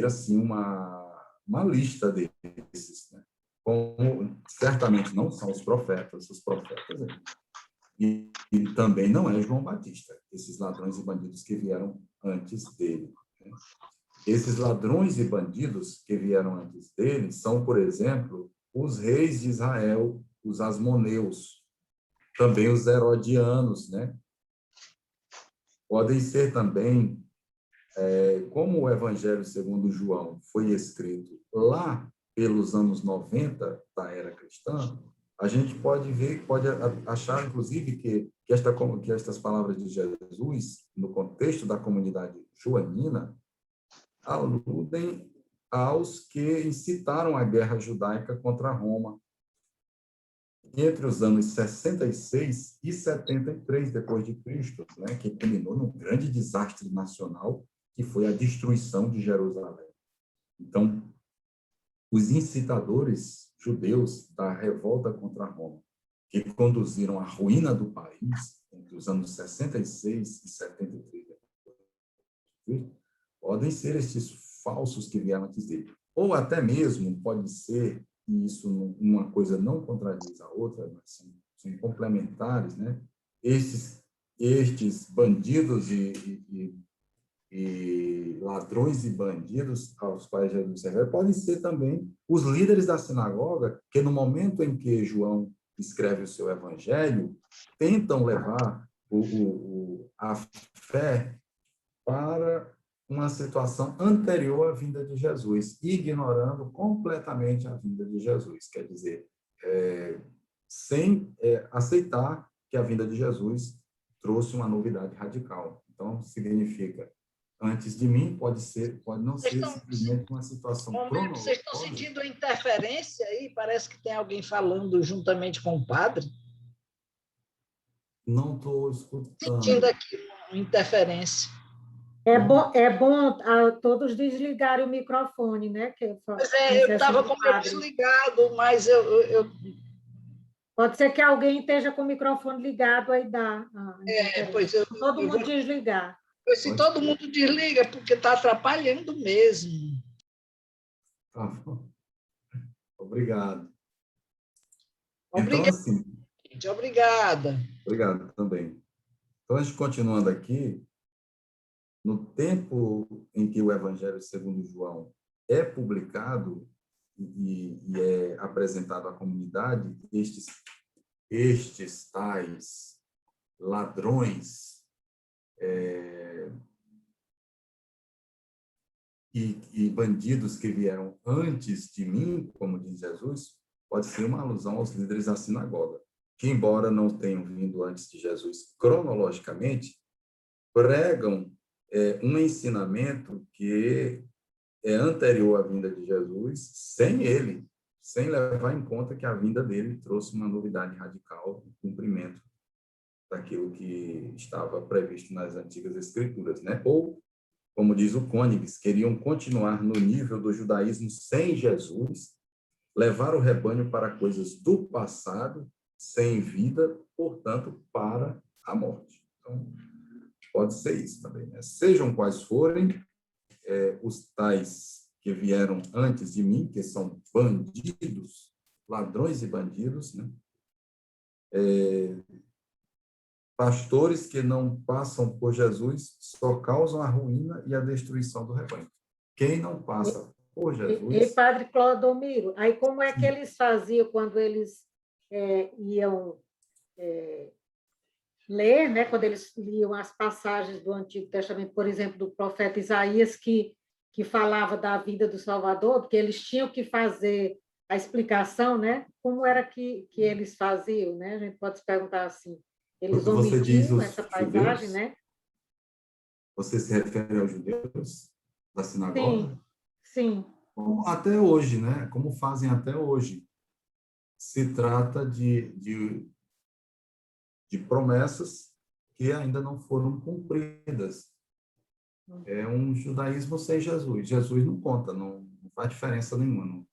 assim uma lista desses, né? Como certamente não são os profetas e também não é João Batista, esses ladrões e bandidos que vieram antes dele, né? Esses ladrões e bandidos que vieram antes dele são, por exemplo, os reis de Israel, os asmoneus, também os herodianos, né? Podem ser também, como o Evangelho segundo João foi escrito lá pelos anos 90 da era cristã, a gente pode achar, inclusive, que estas palavras de Jesus, no contexto da comunidade joanina, aludem aos que incitaram a guerra judaica contra Roma entre os anos 66 e 73 depois de Cristo, né, que culminou num grande desastre nacional que foi a destruição de Jerusalém. Então, os incitadores judeus da revolta contra Roma, que conduziram à ruína do país entre os anos 66 e 73, podem ser estes falsos que vieram antes dele. ou até mesmo pode ser, e isso uma coisa não contradiz a outra, mas são complementares, né? Estes bandidos e ladrões e bandidos aos quais Jesus se refere, podem ser também os líderes da sinagoga, que no momento em que João escreve o seu evangelho, tentam levar a fé para uma situação anterior à vinda de Jesus, ignorando completamente a vinda de Jesus, quer dizer, sem aceitar que a vinda de Jesus trouxe uma novidade radical. Então, significa, antes de mim, pode não ser simplesmente uma situação cronológica. Vocês estão sentindo a interferência aí? Parece que tem alguém falando juntamente com o padre. Não estou escutando. Sentindo aqui uma interferência. É bom todos desligarem o microfone, né? Pois é, eu estava com o meu desligado, mas eu... Pode ser que alguém esteja com o microfone ligado, aí dá. Pois todo mundo desligar. Se todo mundo desliga, porque está atrapalhando mesmo. Tá bom. Obrigado. Obrigada. Então, assim, obrigada. Obrigado também. Então, a gente continuando aqui, no tempo em que o Evangelho segundo João é publicado e é apresentado à comunidade, estes tais ladrões e bandidos que vieram antes de mim, como diz Jesus, pode ser uma alusão aos líderes da sinagoga, que, embora não tenham vindo antes de Jesus cronologicamente, pregam um ensinamento que é anterior à vinda de Jesus, sem levar em conta que a vinda dele trouxe uma novidade radical no cumprimento daquilo que estava previsto nas antigas escrituras, né? Ou, como diz o Côniges, queriam continuar no nível do judaísmo sem Jesus, levar o rebanho para coisas do passado, sem vida, portanto, para a morte. Então, pode ser isso também, né? Sejam quais forem os tais que vieram antes de mim, que são bandidos, ladrões e bandidos, né? Pastores que não passam por Jesus só causam a ruína e a destruição do rebanho. Quem não passa por Jesus... E padre Clodomiro, aí como é que eles faziam quando eles iam ler, né, quando eles liam as passagens do Antigo Testamento, por exemplo, do profeta Isaías, que falava da vida do Salvador, porque eles tinham que fazer a explicação, né? Como era que eles faziam, né? A gente pode se perguntar assim. Eles omitiam essa paisagem, judeus, né? Você se refere aos judeus da sinagoga? Sim. Como até hoje, né? Como fazem até hoje. Se trata de promessas que ainda não foram cumpridas. É um judaísmo sem Jesus. Jesus não conta, não faz diferença nenhuma.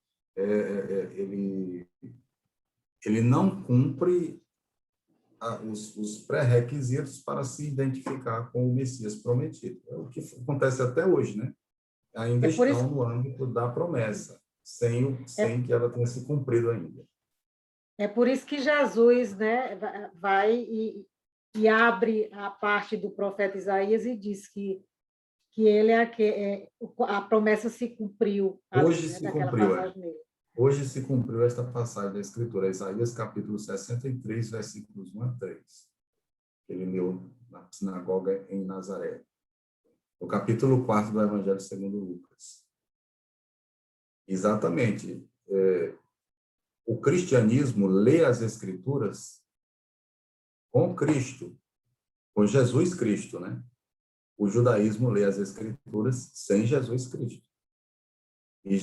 Ele não cumpre os pré-requisitos para se identificar com o Messias prometido. É o que acontece até hoje, né? Ainda estão no âmbito da promessa, sem que ela tenha se cumprido ainda. É por isso que Jesus, né, vai e abre a parte do profeta Isaías e diz que ele a promessa se cumpriu. Hoje se cumpriu, Hoje se cumpriu esta passagem da Escritura, Isaías capítulo 63, versículos 1 a 3. Ele leu na sinagoga em Nazaré. O capítulo 4 do Evangelho segundo Lucas. Exatamente. O cristianismo lê as Escrituras com Cristo, com Jesus Cristo, né? O judaísmo lê as Escrituras sem Jesus Cristo. E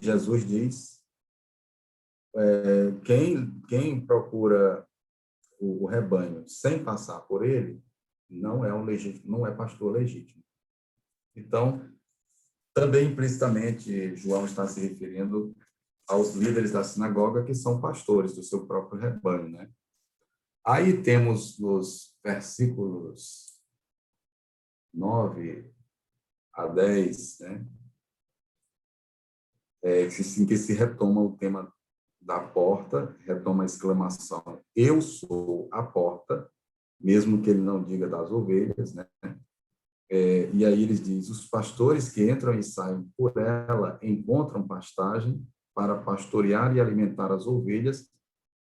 Jesus diz, quem procura o rebanho sem passar por ele, não é pastor legítimo. Então, também implicitamente, João está se referindo aos líderes da sinagoga, que são pastores do seu próprio rebanho, né? Aí temos nos versículos 9 a 10, né? que se retoma o tema da porta, retoma a exclamação, eu sou a porta, mesmo que ele não diga das ovelhas, né? E aí eles dizem, os pastores que entram e saem por ela encontram pastagem para pastorear e alimentar as ovelhas,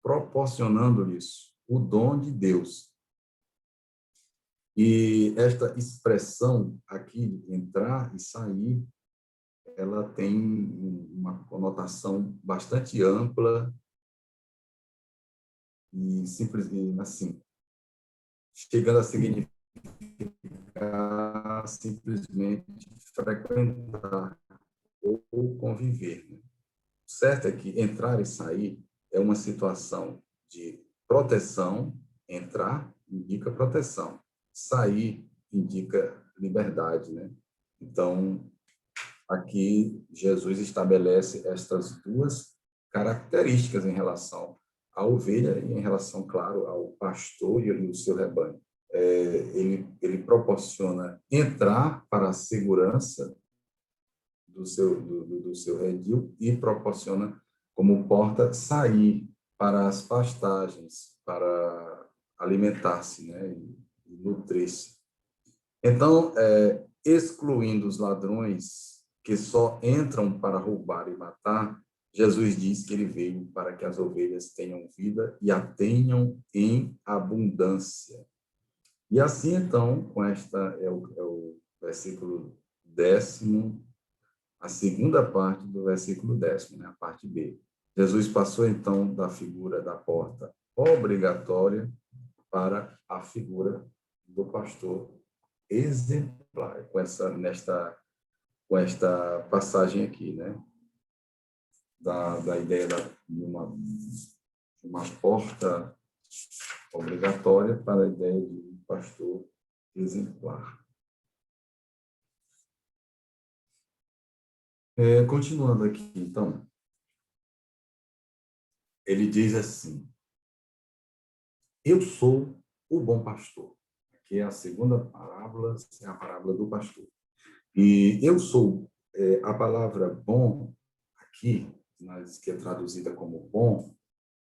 proporcionando-lhes o dom de Deus. E esta expressão aqui, entrar e sair, ela tem uma conotação bastante ampla e simples, assim, chegando a significar simplesmente frequentar ou conviver, né? O certo é que entrar e sair é uma situação de proteção. Entrar indica proteção, sair indica liberdade, né? Então, aqui Jesus estabelece estas duas características em relação à ovelha e em relação, claro, ao pastor e o seu rebanho. Ele proporciona entrar para a segurança do seu redil e proporciona como porta sair para as pastagens, para alimentar-se, né, e nutrir-se. Então, excluindo os ladrões que só entram para roubar e matar, Jesus diz que ele veio para que as ovelhas tenham vida e a tenham em abundância. E assim, então, com esta é o versículo 10º, a segunda parte do versículo 10º, né, a parte B. Jesus passou, então, da figura da porta obrigatória para a figura do pastor exemplar, com esta passagem aqui, né, da ideia de uma porta obrigatória para a ideia de um pastor exemplar. Continuando aqui, então, ele diz assim, eu sou o bom pastor. Aqui é a segunda parábola, é a parábola do pastor. E eu sou, a palavra bom, aqui, que é traduzida como bom,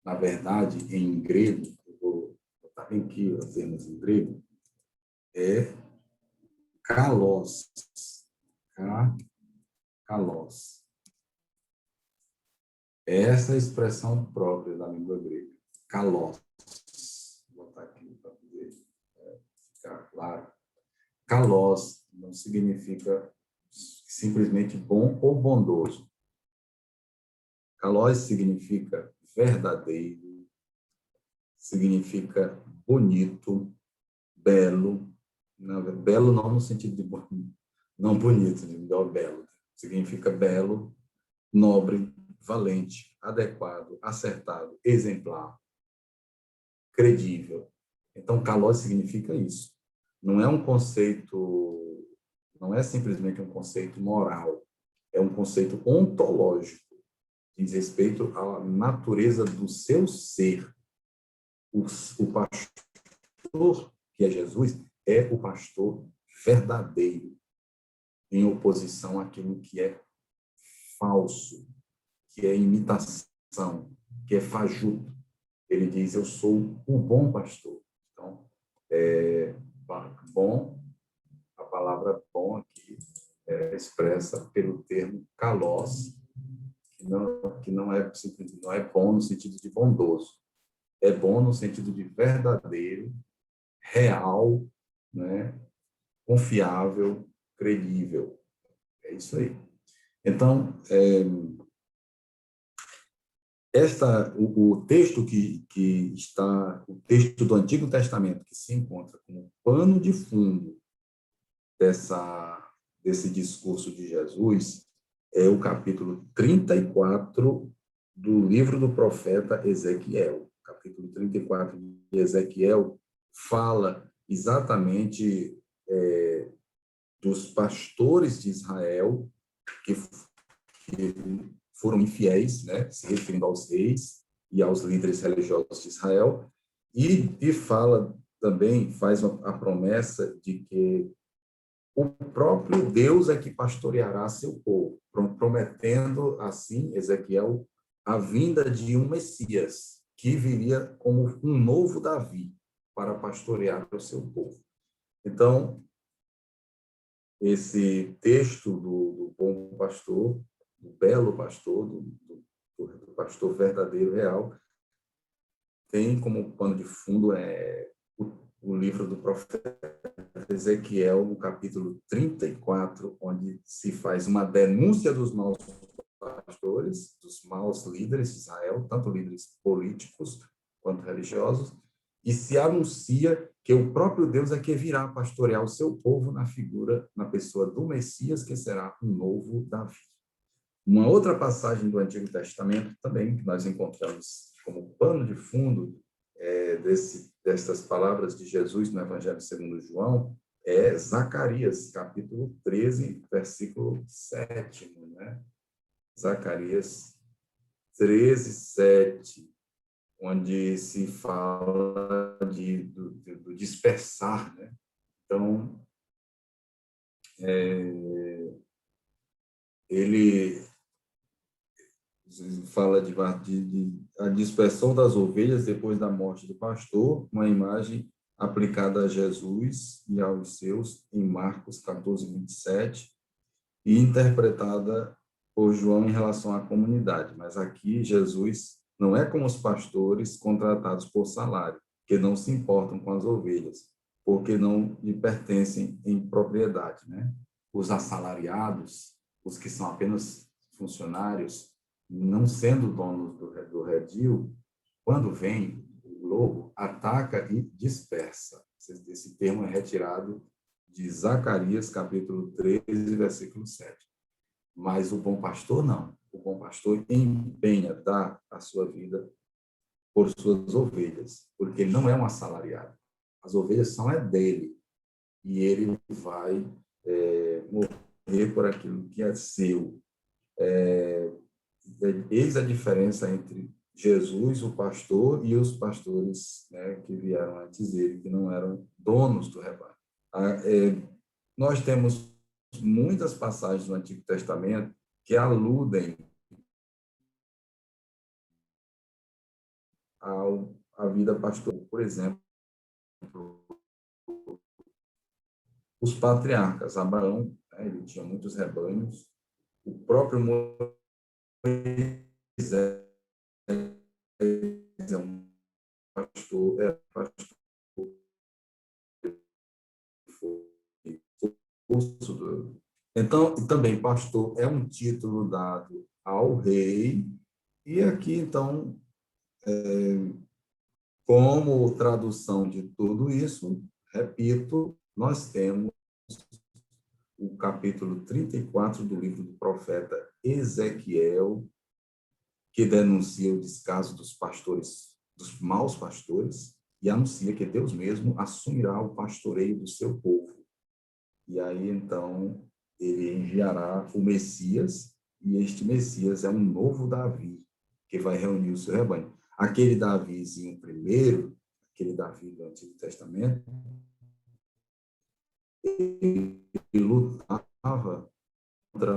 na verdade, em grego, eu vou botar bem aqui os termos em grego, é kalos. Kalos. Essa é a expressão própria da língua grega. Kalos. Vou botar aqui para poder ficar claro. Kalos não significa simplesmente bom ou bondoso. Kalos significa verdadeiro, significa bonito, belo. Belo não no sentido de não bonito, de belo. Significa belo, nobre, valente, adequado, acertado, exemplar, credível. Então, kalos significa isso. Não é um conceito, não é simplesmente um conceito moral, é um conceito ontológico, diz respeito à natureza do seu ser. O pastor, que é Jesus, é o pastor verdadeiro, em oposição àquilo que é falso, que é imitação, que é fajuto. Ele diz, eu sou o bom pastor. Então, bom, a palavra bom aqui é expressa pelo termo kalos, que não é bom no sentido de bondoso. É bom no sentido de verdadeiro, real, né, confiável, credível. É isso aí. Então, o texto que está, o texto do Antigo Testamento que se encontra como pano de fundo desse discurso de Jesus é o capítulo 34 do livro do profeta Ezequiel. O capítulo 34 de Ezequiel fala exatamente dos pastores de Israel que foram infiéis, né, se referindo aos reis e aos líderes religiosos de Israel, e fala também, faz a promessa de que o próprio Deus é que pastoreará seu povo, prometendo assim, Ezequiel, a vinda de um Messias, que viria como um novo Davi para pastorear o seu povo. Então, esse texto do bom pastor, do belo pastor, do pastor verdadeiro, real, tem como pano de fundo o livro do profeta Ezequiel, no capítulo 34, onde se faz uma denúncia dos maus pastores, dos maus líderes de Israel, tanto líderes políticos quanto religiosos, e se anuncia que o próprio Deus é que virá pastorear o seu povo na pessoa do Messias, que será um novo Davi. Uma outra passagem do Antigo Testamento também, que nós encontramos como pano de fundo destas palavras de Jesus no Evangelho segundo João, é Zacarias, capítulo 13, versículo 7, né? Zacarias 13, 7, onde se fala do dispersar, né? Então, ele fala de a dispersão das ovelhas depois da morte do pastor, uma imagem aplicada a Jesus e aos seus em Marcos 14, 27, e interpretada por João em relação à comunidade. Mas aqui Jesus não é como os pastores contratados por salário, que não se importam com as ovelhas, porque não lhe pertencem em propriedade, né? Os assalariados, os que são apenas funcionários, não sendo donos do redil, quando vem o lobo, ataca e dispersa. Esse termo é retirado de Zacarias, capítulo 13, versículo 7. Mas o bom pastor não. O bom pastor empenha, dá a sua vida por suas ovelhas, porque ele não é um assalariado. As ovelhas são dele, e ele vai morrer por aquilo que é seu. Eis a diferença entre Jesus, o pastor, e os pastores, né, que vieram antes dele, que não eram donos do rebanho. Nós temos muitas passagens no Antigo Testamento que aludem à vida pastoral. Por exemplo, os patriarcas. Abraão, né, ele tinha muitos rebanhos. O próprio Moisés é um pastor, Então, também pastor é um título dado ao rei, e aqui, então, como tradução de tudo isso, repito, nós temos o capítulo 34 do livro do profeta Ezequiel, que denuncia o descaso dos pastores, dos maus pastores, e anuncia que Deus mesmo assumirá o pastoreio do seu povo. E aí, então, ele enviará o Messias, e este Messias é um novo Davi, que vai reunir o seu rebanho. Aquele Davizinho primeiro, aquele Davi do Antigo Testamento, ele lutava contra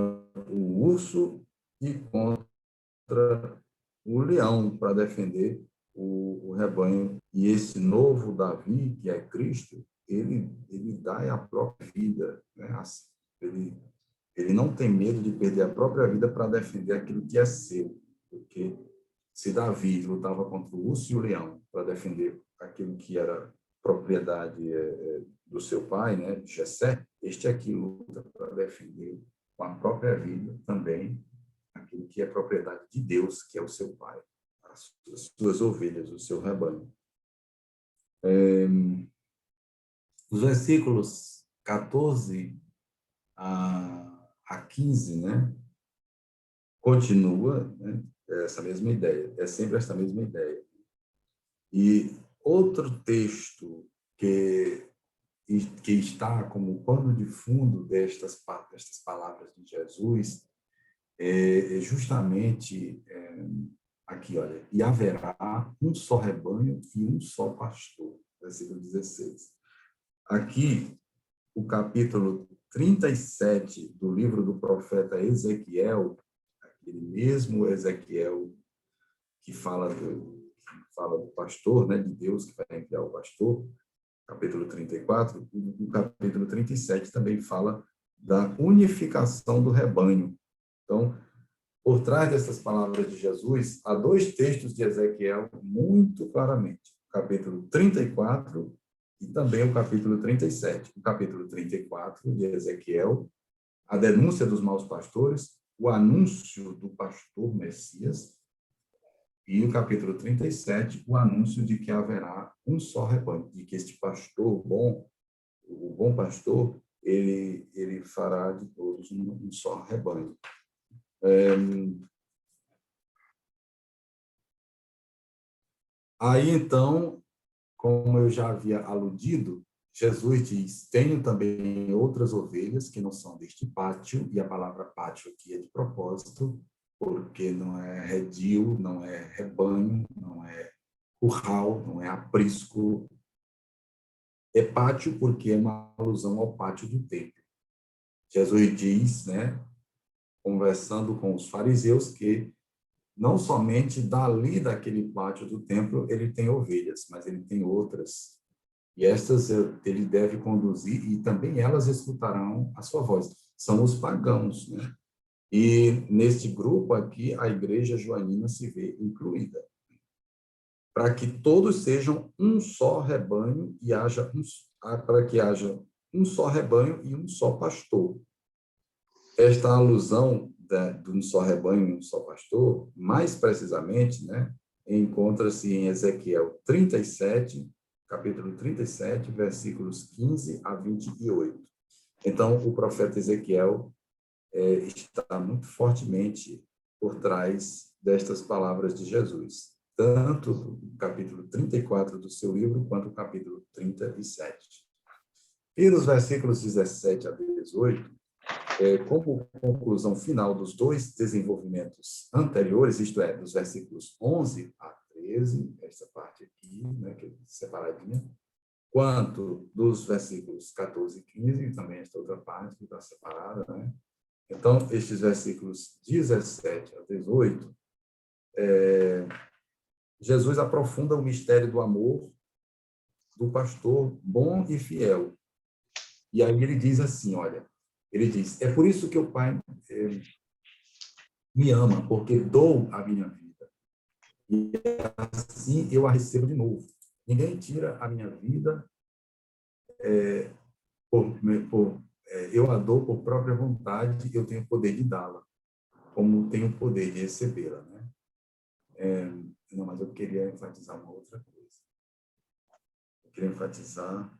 o urso e contra o leão para defender o rebanho. E esse novo Davi, que é Cristo, ele dá a própria vida, né? Assim, ele não tem medo de perder a própria vida para defender aquilo que é seu, porque se Davi lutava contra o urso e o leão para defender aquilo que era propriedade do seu pai, né, Jessé, este aqui luta para defender com a própria vida também aquilo que é propriedade de Deus, que é o seu pai, as suas ovelhas, o seu rebanho. Os versículos 14 a 15, né, continua, né, essa mesma ideia, é sempre essa mesma ideia. E outro texto que está como pano de fundo destas palavras de Jesus é justamente aqui, olha, e haverá um só rebanho e um só pastor, versículo 16. Aqui, o capítulo 37 do livro do profeta Ezequiel, aquele mesmo Ezequiel que fala do pastor, né, de Deus que vai enviar o pastor, capítulo 34, o capítulo 37 também fala da unificação do rebanho. Então, por trás dessas palavras de Jesus, há dois textos de Ezequiel muito claramente, o capítulo 34 e também o capítulo 37. O capítulo 34 de Ezequiel, a denúncia dos maus pastores, o anúncio do pastor Messias, e o capítulo 37, o anúncio de que haverá um só rebanho, de que este pastor bom, o bom pastor, ele fará de todos um só rebanho. Aí, então, como eu já havia aludido, Jesus diz, tenho também outras ovelhas que não são deste pátio, e a palavra pátio aqui é de propósito, porque não é redil, não é rebanho, não é curral, não é aprisco. É pátio porque é uma alusão ao pátio do templo. Jesus diz, né, conversando com os fariseus, que não somente dali daquele pátio do templo ele tem ovelhas, mas ele tem outras. E estas ele deve conduzir e também elas escutarão a sua voz. São os pagãos, né? E neste grupo aqui, a igreja joanina se vê incluída. Para que todos sejam um só rebanho e para que haja um só rebanho e um só pastor. Esta alusão de um só rebanho e um só pastor, mais precisamente, né, encontra-se em Ezequiel 37, capítulo 37, versículos 15 a 28. Então, o profeta Ezequiel está muito fortemente por trás destas palavras de Jesus, tanto do capítulo 34 do seu livro, quanto o capítulo 37. E nos versículos 17 a 18, como conclusão final dos dois desenvolvimentos anteriores, isto é, dos versículos 11 a 13, essa parte aqui, né, que é separadinha, quanto dos versículos 14 e 15, e também esta outra parte que está separada, né? Então, estes versículos 17 a 18, Jesus aprofunda o mistério do amor do pastor bom e fiel. E aí ele diz assim, olha, ele diz, é por isso que o Pai me ama, porque dou a minha vida. E assim eu a recebo de novo. Ninguém tira a minha vida, eu a dou por própria vontade, eu tenho o poder de dá-la, como tenho o poder de recebê-la, né? Não, mas eu queria enfatizar uma outra coisa. Eu queria enfatizar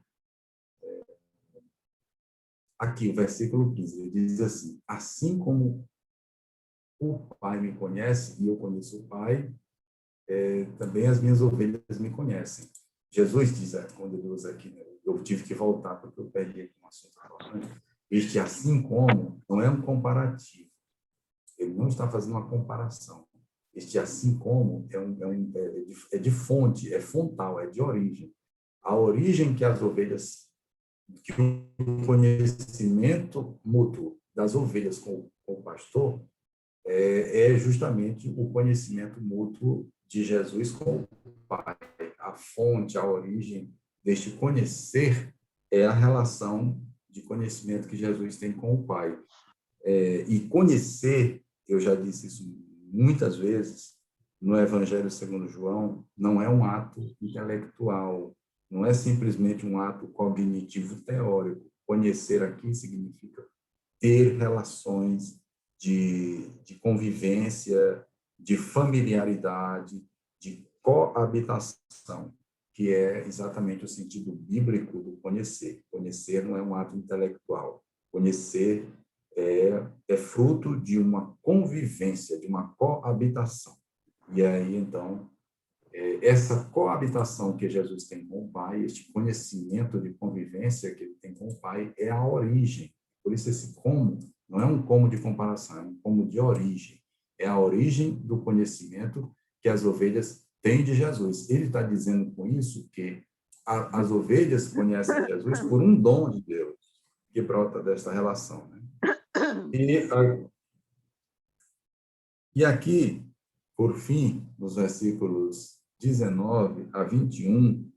aqui, o versículo 15, ele diz assim, assim como o Pai me conhece e eu conheço o Pai, também as minhas ovelhas me conhecem. Jesus diz, quando ele usa aqui, né, eu tive que voltar porque eu perdi aqui um assunto importante. Este assim como não é um comparativo. Ele não está fazendo uma comparação. Este assim como é de fonte, é fontal, é de origem. A origem que as ovelhas, que o conhecimento mútuo das ovelhas com o pastor é justamente o conhecimento mútuo de Jesus com o Pai. A fonte, a origem deste conhecer é a relação de conhecimento que Jesus tem com o Pai. E conhecer, eu já disse isso muitas vezes, no Evangelho segundo João, não é um ato intelectual, não é simplesmente um ato cognitivo teórico. Conhecer aqui significa ter relações de convivência, de familiaridade, de coabitação, que é exatamente o sentido bíblico do conhecer. Conhecer não é um ato intelectual. Conhecer é fruto de uma convivência, de uma coabitação. E aí, então, essa coabitação que Jesus tem com o Pai, este conhecimento de convivência que ele tem com o Pai, é a origem. Por isso, esse como não é um como de comparação, é um como de origem. É a origem do conhecimento que as ovelhas têm de Jesus. Ele está dizendo com isso que as ovelhas conhecem Jesus por um dom de Deus. que brota desta relação, né? E aqui, por fim, nos versículos 19 a 21,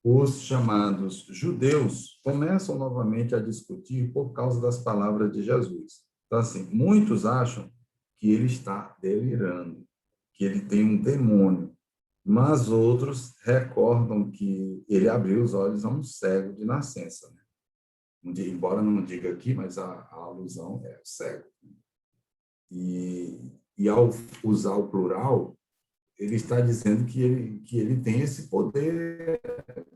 os chamados judeus começam novamente a discutir por causa das palavras de Jesus. Então, assim, muitos acham que ele está delirando, que ele tem um demônio, mas outros recordam que ele abriu os olhos a um cego de nascença, né? Embora não diga aqui, mas a alusão é o cego. E ao usar o plural, ele está dizendo que ele tem esse poder,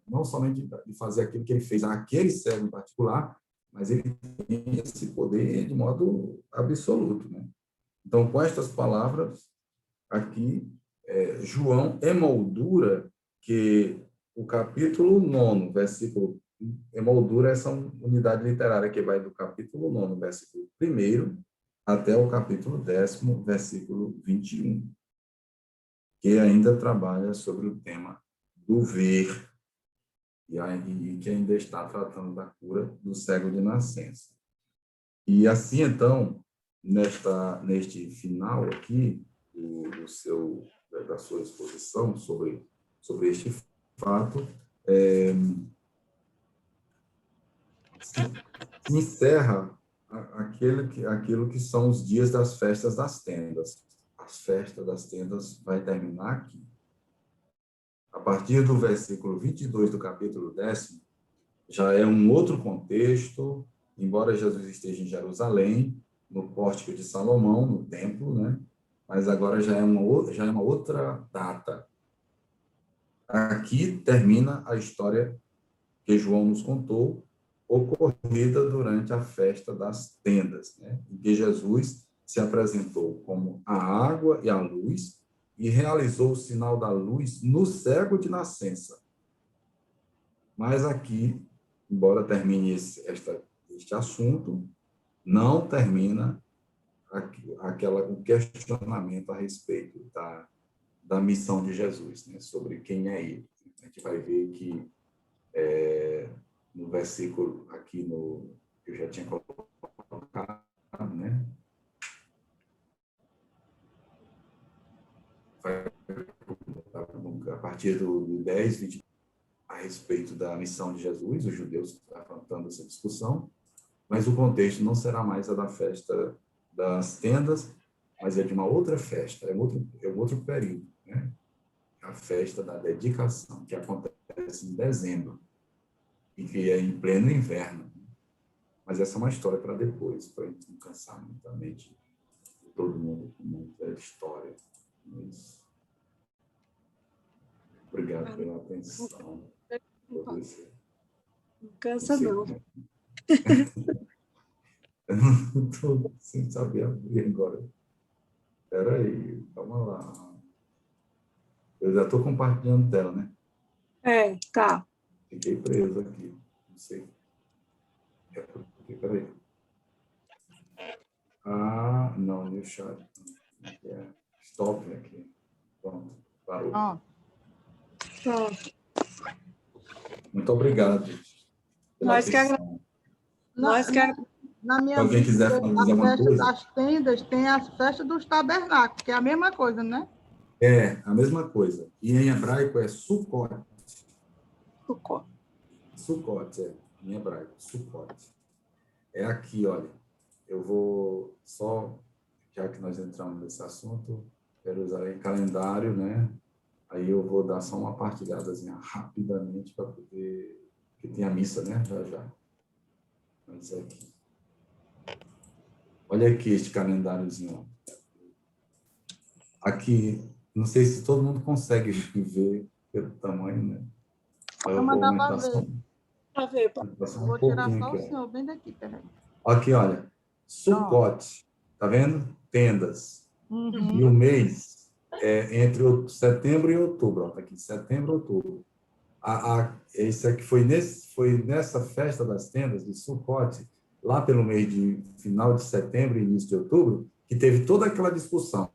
não somente de fazer aquilo que ele fez àquele cego em particular, mas ele tem esse poder de modo absoluto, né? Então, com estas palavras, aqui, João emoldura que o capítulo 9, versículo... Emoldura é essa unidade literária que vai do capítulo 9, versículo 1 até o capítulo 10, versículo 21, que ainda trabalha sobre o tema do ver, e que ainda está tratando da cura do cego de nascença. E assim, então, neste final aqui, da sua exposição sobre este fato, se encerra aquilo que são os dias das festas das tendas. As festas das tendas vai terminar aqui. A partir do versículo 22 do capítulo 10, já é um outro contexto, embora Jesus esteja em Jerusalém, no pórtico de Salomão, no templo, né? Mas agora já é uma outra data. Aqui termina a história que João nos contou, ocorrida durante a festa das tendas, né? Em que Jesus se apresentou como a água e a luz e realizou o sinal da luz no cego de nascença. Mas aqui, embora termine este assunto, não termina o questionamento a respeito da missão de Jesus, né? Sobre quem é ele. A gente vai ver que no versículo aqui que eu já tinha colocado, né? A partir do 10, 20, a respeito da missão de Jesus, os judeus afrontando essa discussão, mas o contexto não será mais a da festa das tendas, mas é de uma outra festa, é um outro período, né? A festa da dedicação, que acontece em dezembro, e que é em pleno inverno. Mas essa é uma história para depois, para a gente não cansar muita mente de todo mundo com muita história. Mas... Obrigado pela atenção. Não cansa, não. Eu não estou sem saber abrir agora. Espera aí, calma lá. Eu já estou compartilhando tela, né? Tá. Fiquei preso aqui. Não sei. Espera aí. Não, new chat. Stop aqui. Pronto, parou. Tá. Muito obrigado, gente, pela Nós que atenção. Na minha Se alguém quiser vida, dizer a alguma festa coisa, das tendas tem a festa dos tabernáculos, que é a mesma coisa, né? é a mesma coisa. E em hebraico é Sukkot. Sukkot. Sukkot, em hebraico, Sukkot. É aqui, olha. Eu vou só, já que nós entramos nesse assunto, quero usar aí calendário, né? Aí eu vou dar só uma partilhadazinha rapidamente para poder... Porque tem a missa, né? Já. Mas aqui. Olha aqui este calendáriozinho. Aqui, não sei se todo mundo consegue ver pelo tamanho, né? Eu vou aumentar só, Pra ver, Vou tirar só o senhor bem daqui, peraí. Aqui, olha. Sukkot, tá vendo? Tendas. Uhum. E o mês é entre setembro e outubro. Ó, tá aqui, setembro e outubro. Esse aqui foi nessa festa das tendas de Sukkot, lá pelo mês de final de setembro e início de outubro, que teve toda aquela discussão.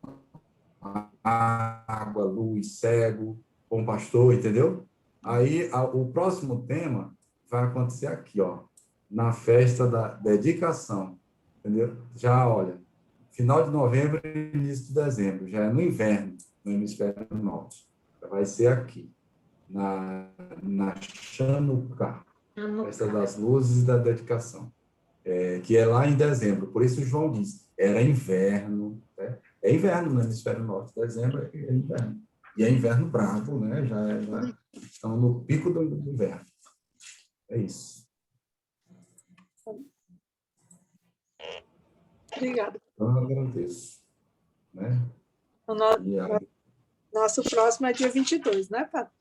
Água, luz, cego, bom pastor, entendeu? Aí o próximo tema vai acontecer aqui, ó. na festa da dedicação, entendeu? Já, olha, final de novembro e início de dezembro, já é no inverno, no hemisfério norte. Vai ser aqui, na Chanukah, festa das luzes e da dedicação, que é lá em dezembro. Por isso João diz, era inverno, né? É inverno no hemisfério norte, dezembro é inverno. E é inverno bravo, né? Já estamos no pico do inverno. É isso. Obrigada. Então, eu agradeço. Né? O E aí, nosso próximo é dia 22, né, Padre?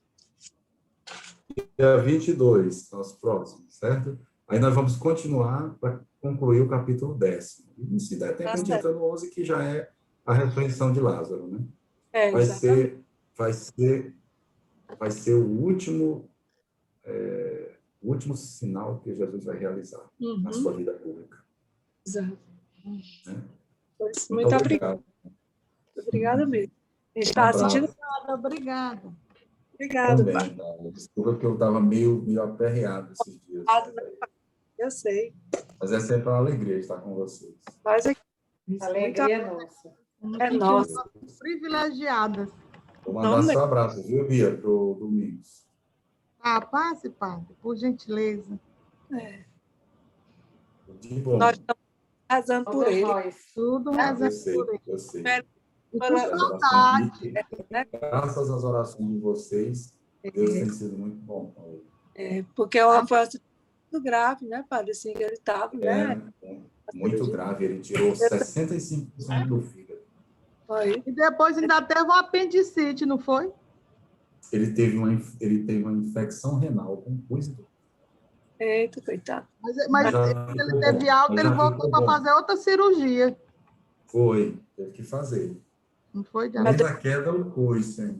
dia 22, nosso próximo, certo? Aí nós vamos continuar para concluir o capítulo 10º. E se der tempo, a gente entra no 11, que já é a ressurreição de Lázaro, né? Exatamente. Vai ser o último sinal que Jesus vai realizar na sua vida pública. Exato. Né? Pois, Muito obrigado. Obrigada mesmo. A gente Um estava abraço. sentindo. Obrigada. Obrigada, Também, Padre. Paulo. Desculpa que eu estava meio aperreado esses dias. Eu sei. Mas é sempre uma alegria estar com vocês. Mas aqui. Alegria nossa. É nossa. Privilegiadas. Vou mandar Também. seu abraço, viu, Bia, para o Domingos. Ah, passe, padre, por gentileza. De bom. Nós estamos rezando por Todos ele. nós. Tudo Eu rezando sei, por ele. eu sei. E Pela- por As saudade. orações de- Graças às orações de vocês, Deus tem sido muito bom com ele. Porque foi uma situação muito grave, né, Padre? Assim, que ele estava, né? Muito grave. Ele tirou 65% do fígado. Foi. E depois ainda teve um apendicite, não foi? Ele teve uma infecção renal com coisa. Eita, coitado. Mas Já ele ficou teve bom, alta, mas ele já voltou ficou para bom. fazer outra cirurgia. Foi, teve que fazer. Não foi, Desde Diana? a queda, o coice, hein?